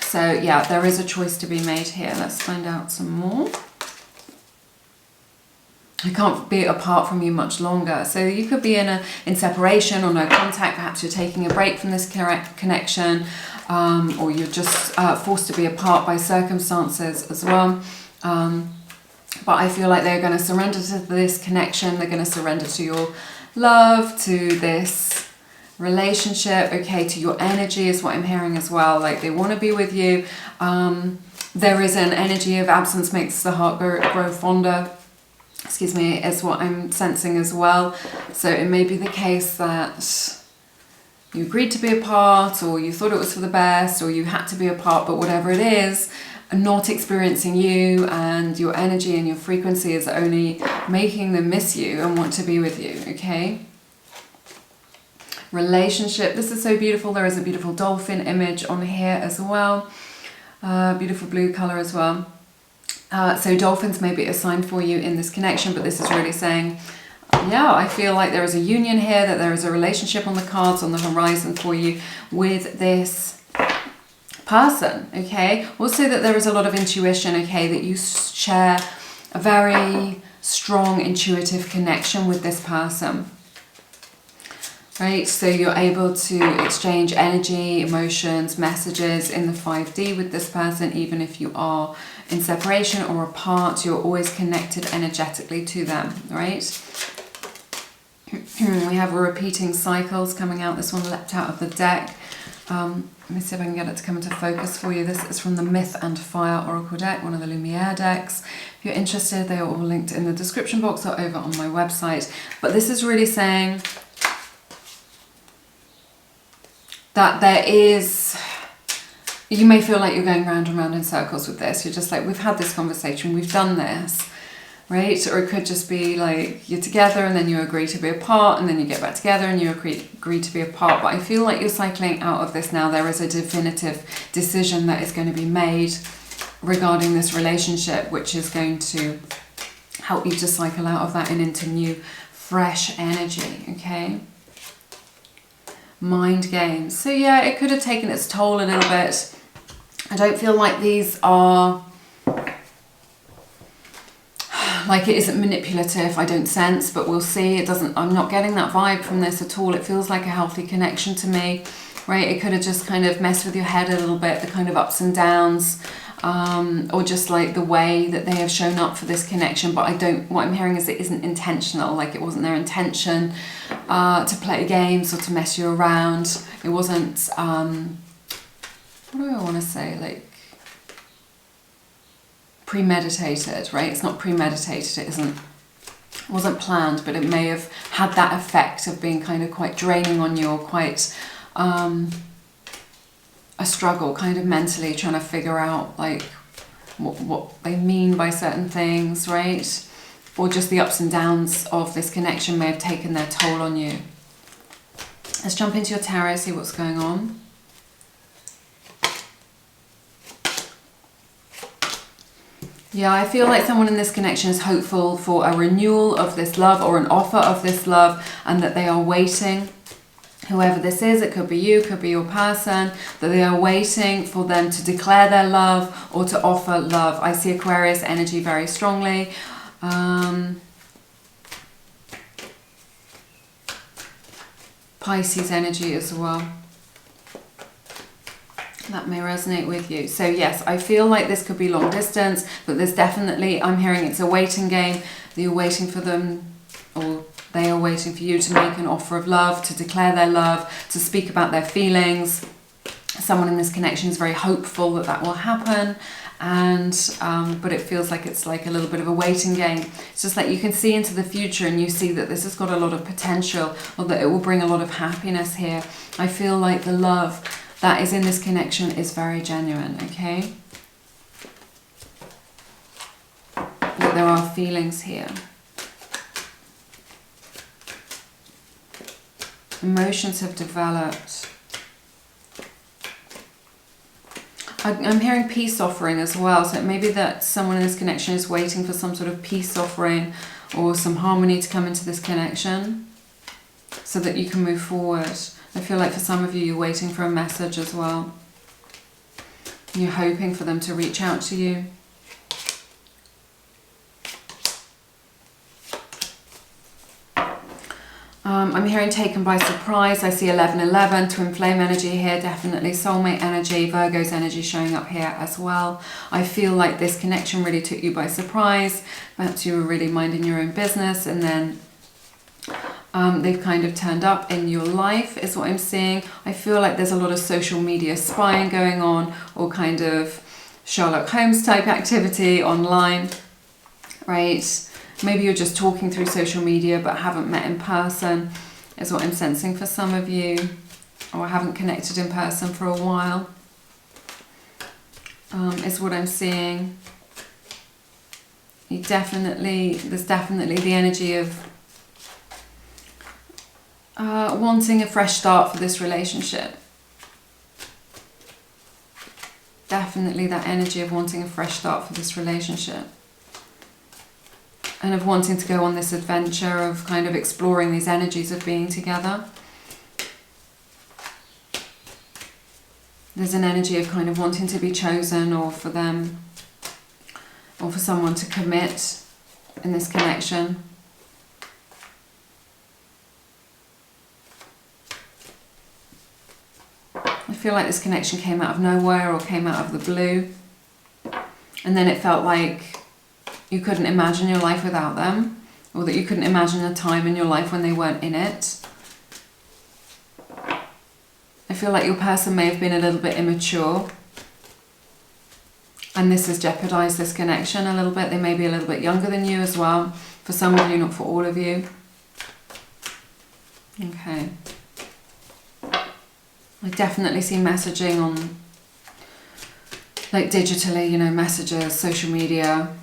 So yeah, there is a choice to be made here. Let's find out some more. I can't be apart from you much longer. So you could be in separation or no contact. Perhaps you're taking a break from this connection, or you're just forced to be apart by circumstances as well. But I feel like they're going to surrender to this connection. They're going to surrender to your love, to this relationship, okay, to your energy is what I'm hearing as well. Like they want to be with you. There is an energy of absence makes the heart grow fonder. Excuse me, is what I'm sensing as well. So it may be the case that you agreed to be apart, or you thought it was for the best, or you had to be apart, but whatever it is, not experiencing you and your energy and your frequency is only making them miss you and want to be with you, okay? Relationship, this is so beautiful. There is a beautiful dolphin image on here as well. Beautiful blue color as well. So dolphins may be a sign for you in this connection, but this is really saying, yeah, I feel like there is a union here, that there is a relationship on the cards, on the horizon for you with this person, okay? Also that there is a lot of intuition, okay, that you share a very strong intuitive connection with this person. Right, so you're able to exchange energy, emotions, messages in the 5D with this person, even if you are in separation or apart, you're always connected energetically to them, right? We have a repeating cycles coming out. This one leapt out of the deck. Let me see if I can get it to come into focus for you. This is from the Myth and Fire Oracle deck, one of the Lumiere decks. If you're interested, they are all linked in the description box or over on my website. But this is really saying that there is, you may feel like you're going round and round in circles with this. You're just like, we've had this conversation, we've done this, right? Or it could just be like you're together and then you agree to be apart, and then you get back together and you agree to be apart. But I feel like you're cycling out of this now. There is a definitive decision that is going to be made regarding this relationship, which is going to help you to cycle out of that and into new, fresh energy, okay? Mind games. So yeah, it could have taken its toll a little bit. I don't feel like these are, like it isn't manipulative, I don't sense, but we'll see. It doesn't, I'm not getting that vibe from this at all. It feels like a healthy connection to me, right? It could have just kind of messed with your head a little bit, the kind of ups and downs, or just like the way that they have shown up for this connection. But what I'm hearing is it isn't intentional, like it wasn't their intention to play games or to mess you around. It wasn't, what do I want to say, like premeditated, right? It's not premeditated, it wasn't planned, but it may have had that effect of being kind of quite draining on you, or quite a struggle kind of mentally trying to figure out like what they mean by certain things, right? Or just the ups and downs of this connection may have taken their toll on you. Let's jump into your tarot, see what's going on. Yeah, I feel like someone in this connection is hopeful for a renewal of this love or an offer of this love, and that they are waiting. Whoever this is, it could be you, could be your person, that they are waiting for them to declare their love or to offer love. I see Aquarius energy very strongly. Pisces energy as well. That may resonate with you. So yes, I feel like this could be long distance, but there's definitely, I'm hearing it's a waiting game. That you're waiting for them, or they are waiting for you to make an offer of love, to declare their love, to speak about their feelings. Someone in this connection is very hopeful that that will happen. And but it feels like it's like a little bit of a waiting game. It's just like you can see into the future and you see that this has got a lot of potential, or that it will bring a lot of happiness here. I feel like the love that is in this connection is very genuine, okay? That there are feelings here. Emotions have developed. I'm hearing peace offering as well. So it may be that someone in this connection is waiting for some sort of peace offering or some harmony to come into this connection so that you can move forward. I feel like for some of you, you're waiting for a message as well. You're hoping for them to reach out to you. I'm hearing taken by surprise. I see 1111, twin flame energy here, definitely soulmate energy, Virgo's energy showing up here as well. I feel like this connection really took you by surprise. Perhaps you were really minding your own business, and then they've kind of turned up in your life is what I'm seeing. I feel like there's a lot of social media spying going on, or kind of Sherlock Holmes type activity online, right? Maybe you're just talking through social media but haven't met in person is what I'm sensing for some of you, or haven't connected in person for a while is what I'm seeing. There's definitely the energy of wanting a fresh start for this relationship. Definitely that energy of wanting a fresh start for this relationship. And of wanting to go on this adventure of kind of exploring these energies of being together. There's an energy of kind of wanting to be chosen, or for them, or for someone to commit in this connection. I feel like this connection came out of nowhere, or came out of the blue. And then it felt like you couldn't imagine your life without them, or that you couldn't imagine a time in your life when they weren't in it. I feel like your person may have been a little bit immature, and this has jeopardized this connection a little bit. They may be a little bit younger than you as well. For some of you, not for all of you. Okay. I definitely see messaging on, like digitally, you know, messages, social media.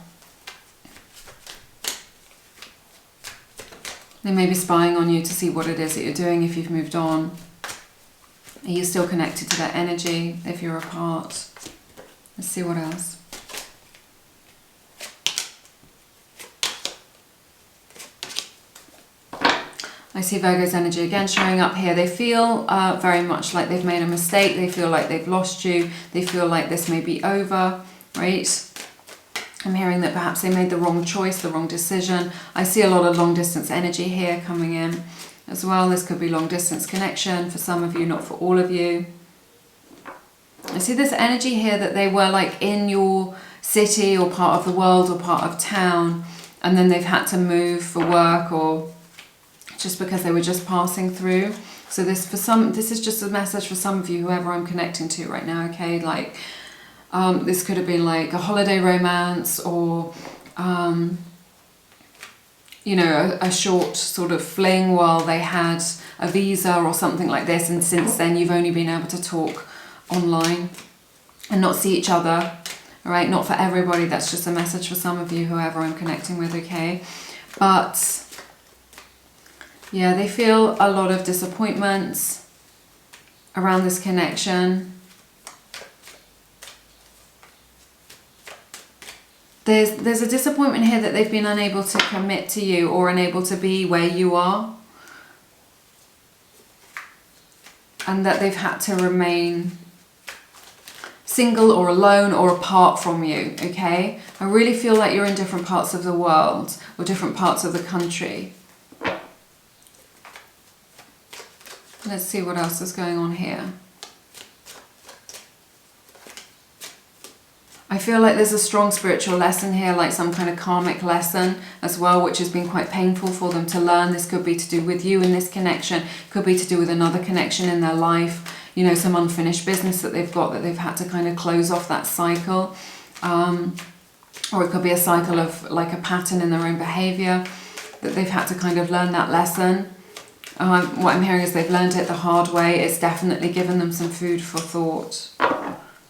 They may be spying on you to see what it is that you're doing if you've moved on. Are you still connected to that energy if you're apart? Let's see what else. I see Virgo's energy again showing up here. They feel very much like they've made a mistake. They feel like they've lost you. They feel like this may be over, right? I'm hearing that perhaps they made the wrong choice, the wrong decision. I see a lot of long distance energy here coming in as well. This could be long distance connection for some of you, not for all of you. I see this energy here that they were like in your city or part of the world or part of town, and then they've had to move for work or just because they were just passing through. So this is just a message for some of you, whoever I'm connecting to right now, okay? Like, this could have been like a holiday romance, or, you know, a short sort of fling while they had a visa or something like this. And since then, you've only been able to talk online and not see each other, all right? Not for everybody. That's just a message for some of you, whoever I'm connecting with, okay? But yeah, they feel a lot of disappointments around this connection. There's a disappointment here that they've been unable to commit to you or unable to be where you are. And that they've had to remain single or alone or apart from you, okay? I really feel like you're in different parts of the world or different parts of the country. Let's see what else is going on here. I feel like there's a strong spiritual lesson here, like some kind of karmic lesson as well, which has been quite painful for them to learn. This could be to do with you in this connection, could be to do with another connection in their life, you know, some unfinished business that they've got that they've had to kind of close off that cycle. Or it could be a cycle of like a pattern in their own behavior that they've had to kind of learn that lesson. What I'm hearing is they've learned it the hard way. It's definitely given them some food for thought.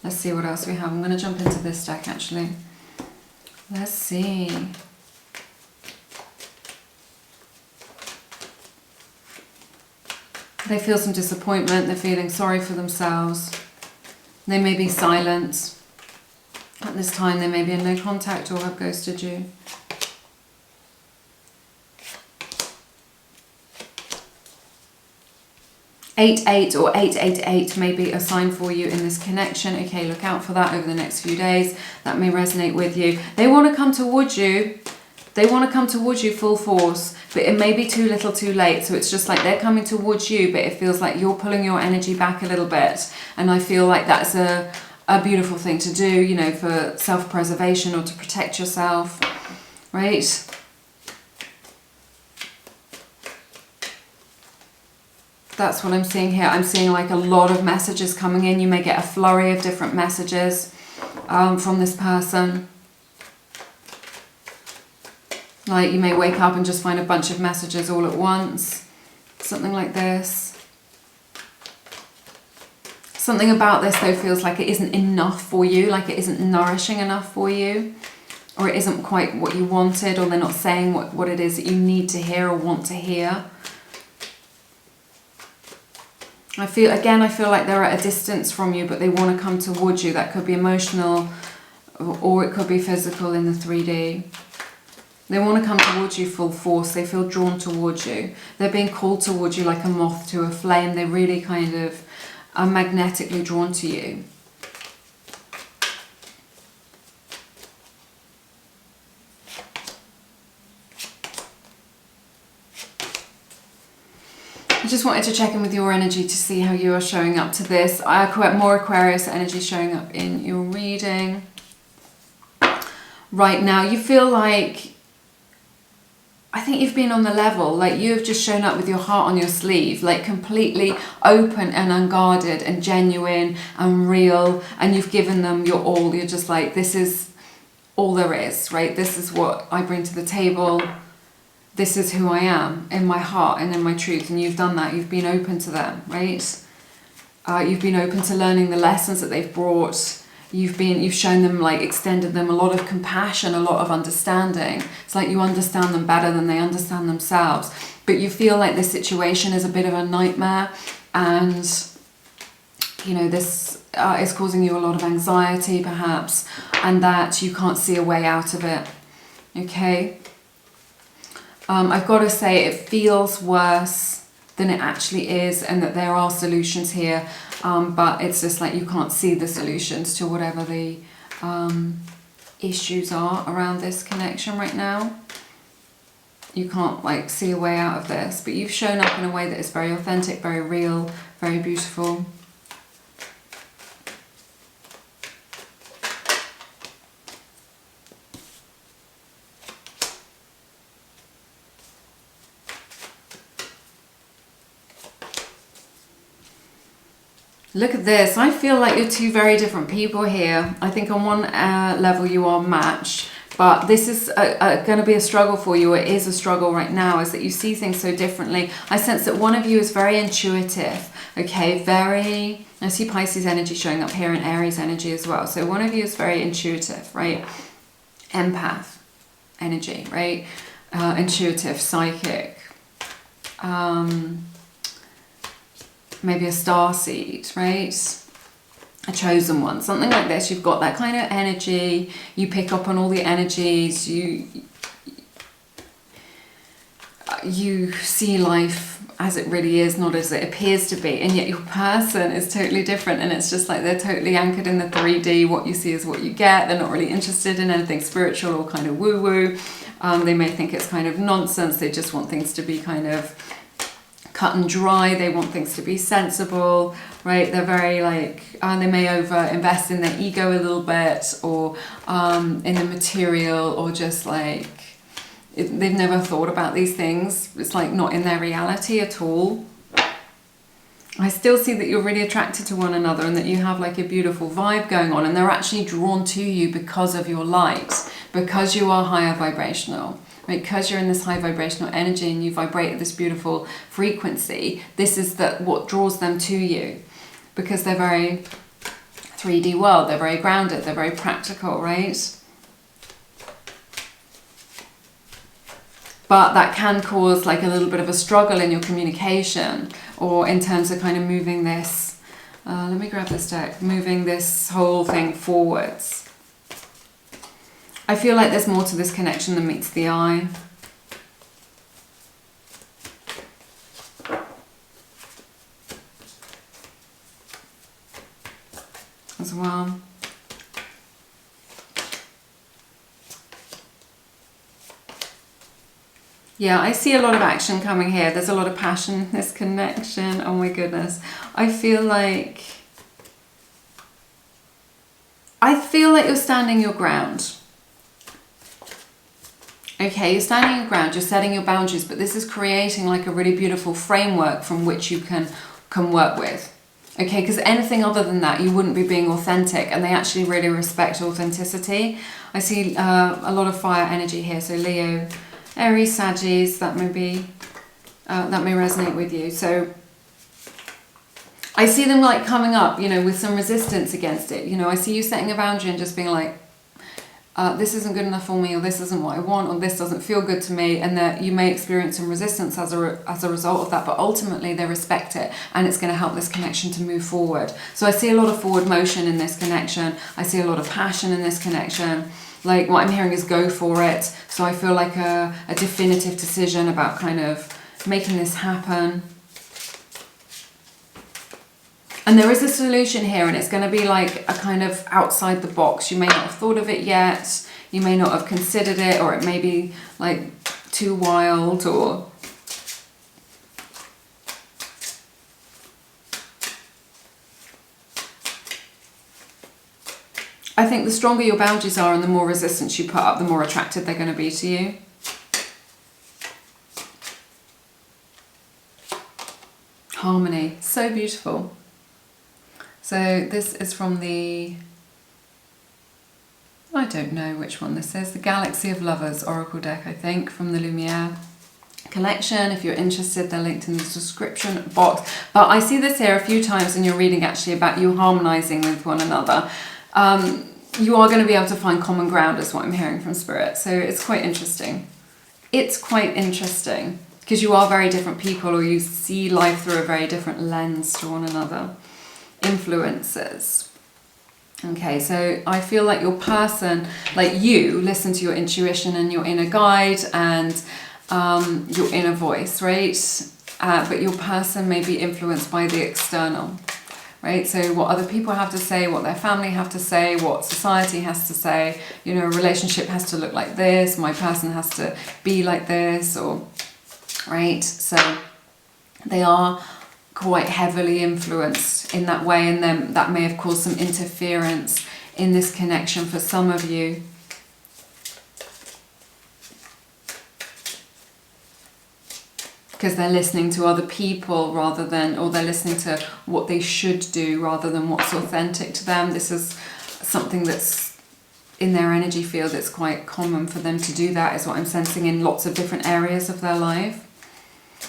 Let's see what else we have. I'm going to jump into this deck actually. Let's see. They feel some disappointment. They're feeling sorry for themselves. They may be silent. At this time they may be in no contact or have ghosted you. 88 or 888 may be a sign for you in this connection. Okay, look out for that over the next few days. That may resonate with you. They want to come towards you. They want to come towards you full force, but it may be too little too late. So it's just like they're coming towards you, but it feels like you're pulling your energy back a little bit. And I feel like that's a beautiful thing to do, you know, for self-preservation or to protect yourself, right? That's what I'm seeing here. I'm seeing like a lot of messages coming in. You may get a flurry of different messages from this person. Like you may wake up and just find a bunch of messages all at once. Something like this. Something about this though feels like it isn't enough for you, like it isn't nourishing enough for you, or it isn't quite what you wanted, or they're not saying what it is that you need to hear or want to hear. I feel like they're at a distance from you, but they want to come towards you. That could be emotional or it could be physical in the 3D. They want to come towards you full force. They feel drawn towards you. They're being called towards you like a moth to a flame. They really kind of are magnetically drawn to you. I just wanted to check in with your energy to see how you are showing up to this. More Aquarius energy showing up in your reading. Right now, you feel like, I think you've been on the level, like you've just shown up with your heart on your sleeve, like completely open and unguarded and genuine and real, and you've given them your all. You're just like, this is all there is, right? This is what I bring to the table. This is who I am in my heart and in my truth. And you've done that. You've been open to them, right? You've been open to learning the lessons that they've brought. You've shown them, like extended them a lot of compassion, a lot of understanding. It's like you understand them better than they understand themselves. But you feel like this situation is a bit of a nightmare, and you know, this is causing you a lot of anxiety perhaps, and that you can't see a way out of it. Okay? I've got to say it feels worse than it actually is, and that there are solutions here, but it's just like you can't see the solutions to whatever the issues are around this connection right now. You can't like see a way out of this, but you've shown up in a way that is very authentic, very real, very beautiful. Look at this. I feel like you're two very different people here. I think on one level you are matched, but this is going to be a struggle for you. It is a struggle right now, is that you see things so differently. I sense that one of you is very intuitive, okay? I see Pisces energy showing up here and Aries energy as well. So one of you is very intuitive, right? Empath energy, right? Intuitive, psychic. Maybe a starseed, right? a chosen one, something like this. You've got that kind of energy, you pick up on all the energies, you see life as it really is, not as it appears to be, and yet your person is totally different, and it's just like they're totally anchored in the 3D. What you see is what you get. They're not really interested in anything spiritual or kind of woo-woo. They may think it's kind of nonsense. They just want things to be kind of cut and dry. They want things to be sensible, right? They're very like, they may over invest in their ego a little bit, or in the material, or just like, they've never thought about these things. It's like not in their reality at all. I still see that you're really attracted to one another, and that you have like a beautiful vibe going on, and they're actually drawn to you because of your light, because you are higher vibrational, right? Because you're in this high vibrational energy and you vibrate at this beautiful frequency. This is what draws them to you, because they're very 3D world. They're very grounded. They're very practical, right? But that can cause like a little bit of a struggle in your communication, or in terms of kind of moving this, let me grab this deck, moving this whole thing forwards. I feel like there's more to this connection than meets the eye. As well. Yeah, I see a lot of action coming here. There's a lot of passion in this connection. Oh my goodness. I feel like you're standing your ground. Okay, you're standing your ground, you're setting your boundaries, but this is creating like a really beautiful framework from which you can work with. Okay, because anything other than that, you wouldn't be being authentic, and they actually really respect authenticity. I see a lot of fire energy here, so Leo, Aries, Sagittarius, that may resonate with you. So I see them like coming up, you know, with some resistance against it. You know, I see you setting a boundary and just being like, this isn't good enough for me, or this isn't what I want, or this doesn't feel good to me, and that you may experience some resistance as a result of that, but ultimately they respect it, and it's going to help this connection to move forward. So I see a lot of forward motion in this connection. I see a lot of passion in this connection. Like what I'm hearing is go for it. So I feel like a definitive decision about kind of making this happen. And there is a solution here, and it's going to be like a kind of outside the box. You may not have thought of it yet. You may not have considered it, or it may be like too wild, or I think the stronger your boundaries are and the more resistance you put up, the more attracted they're going to be to you. Harmony, so beautiful. So this is from the, I don't know which one this is, the Galaxy of Lovers Oracle deck, I think, from the Lumiere collection. If you're interested, they're linked in the description box. But I see this here a few times in your reading, actually, about you harmonizing with one another. You are going to be able to find common ground, is what I'm hearing from Spirit. So it's quite interesting. It's quite interesting because you are very different people, or you see life through a very different lens to one another. Influences. Okay, so I feel like your person, like you, listen to your intuition and your inner guide and your inner voice, right? But your person may be influenced by the external, right? So what other people have to say, what their family have to say, what society has to say. You know, a relationship has to look like this, my person has to be like this, or, right? So they are quite heavily influenced in that way, and then that may have caused some interference in this connection for some of you. Because they're listening to other people rather than, or they're listening to what they should do rather than what's authentic to them. This is something that's in their energy field. It's quite common for them to do that, is what I'm sensing in lots of different areas of their life.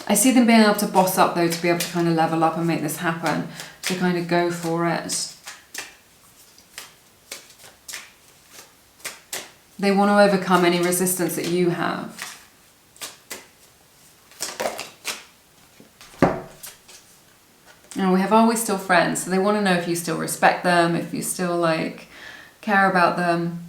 I see them being able to boss up though, to be able to kind of level up and make this happen, to kind of go for it. They want to overcome any resistance that you have. And we have, are we still friends? So they want to know if you still respect them, if you still like care about them,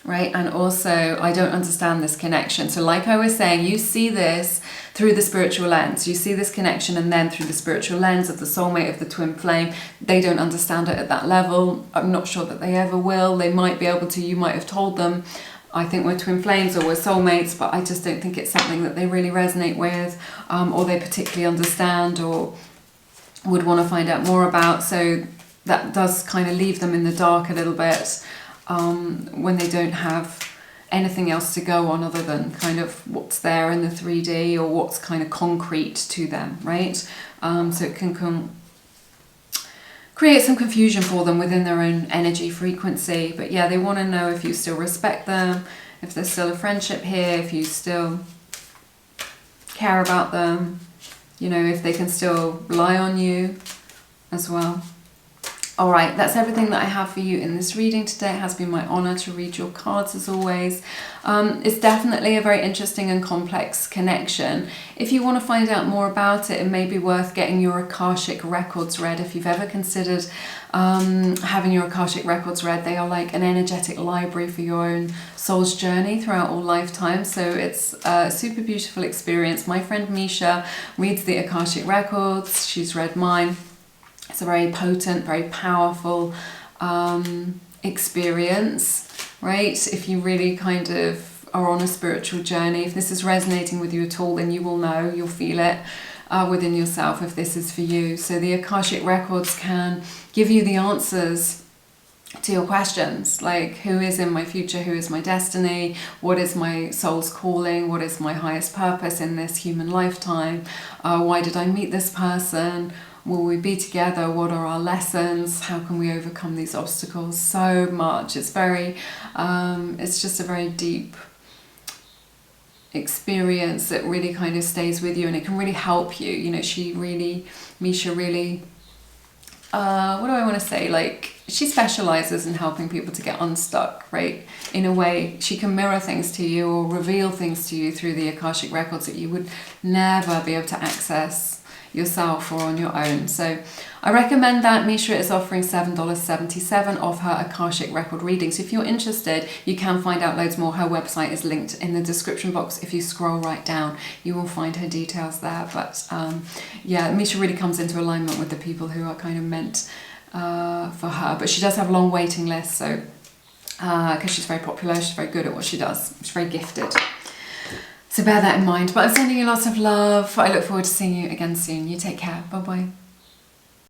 right? And also, I don't understand this connection. So like I was saying, you see this through the spiritual lens. You see this connection, and then through the spiritual lens of the soulmate, of the twin flame. They don't understand it at that level. I'm not sure that they ever will. They might be able to. You might have told them, I think we're twin flames or we're soulmates, but I just don't think it's something that they really resonate with, or they particularly understand or would want to find out more about. So that does kind of leave them in the dark a little bit, when they don't have anything else to go on other than kind of what's there in the 3D or what's kind of concrete to them, right? So it can create some confusion for them within their own energy frequency. But yeah, they want to know if you still respect them, if there's still a friendship here, if you still care about them, you know, if they can still rely on you as well. All right, that's everything that I have for you in this reading today. It has been my honor to read your cards as always. It's definitely a very interesting and complex connection. If you want to find out more about it, it may be worth getting your Akashic records read. If you've ever considered having your Akashic records read, they are like an energetic library for your own soul's journey throughout all lifetimes. So it's a super beautiful experience. My friend Misha reads the Akashic records. She's read mine. It's a very potent, very powerful experience, right? If you really kind of are on a spiritual journey, if this is resonating with you at all, then you will know, you'll feel it within yourself if this is for you. So the Akashic records can give you the answers to your questions, like who is in my future, who is my destiny, what is my soul's calling, what is my highest purpose in this human lifetime, why did I meet this person, will we be together, what are our lessons, how can we overcome these obstacles. So much. It's very it's just a very deep experience that really kind of stays with you, and it can really help you. You know, Misha really what do I want to say, like she specializes in helping people to get unstuck, right? In a way, she can mirror things to you or reveal things to you through the Akashic records that you would never be able to access yourself or on your own. So I recommend that. Misha is offering $7.77 off her Akashic record reading. So if you're interested, you can find out loads more. Her website is linked in the description box. If you scroll right down, you will find her details there. But yeah, Misha really comes into alignment with the people who are kind of meant for her. But she does have a long waiting list, so because she's very popular, she's very good at what she does. She's very gifted. So bear that in mind. But I'm sending you lots of love. I look forward to seeing you again soon. You take care. Bye-bye.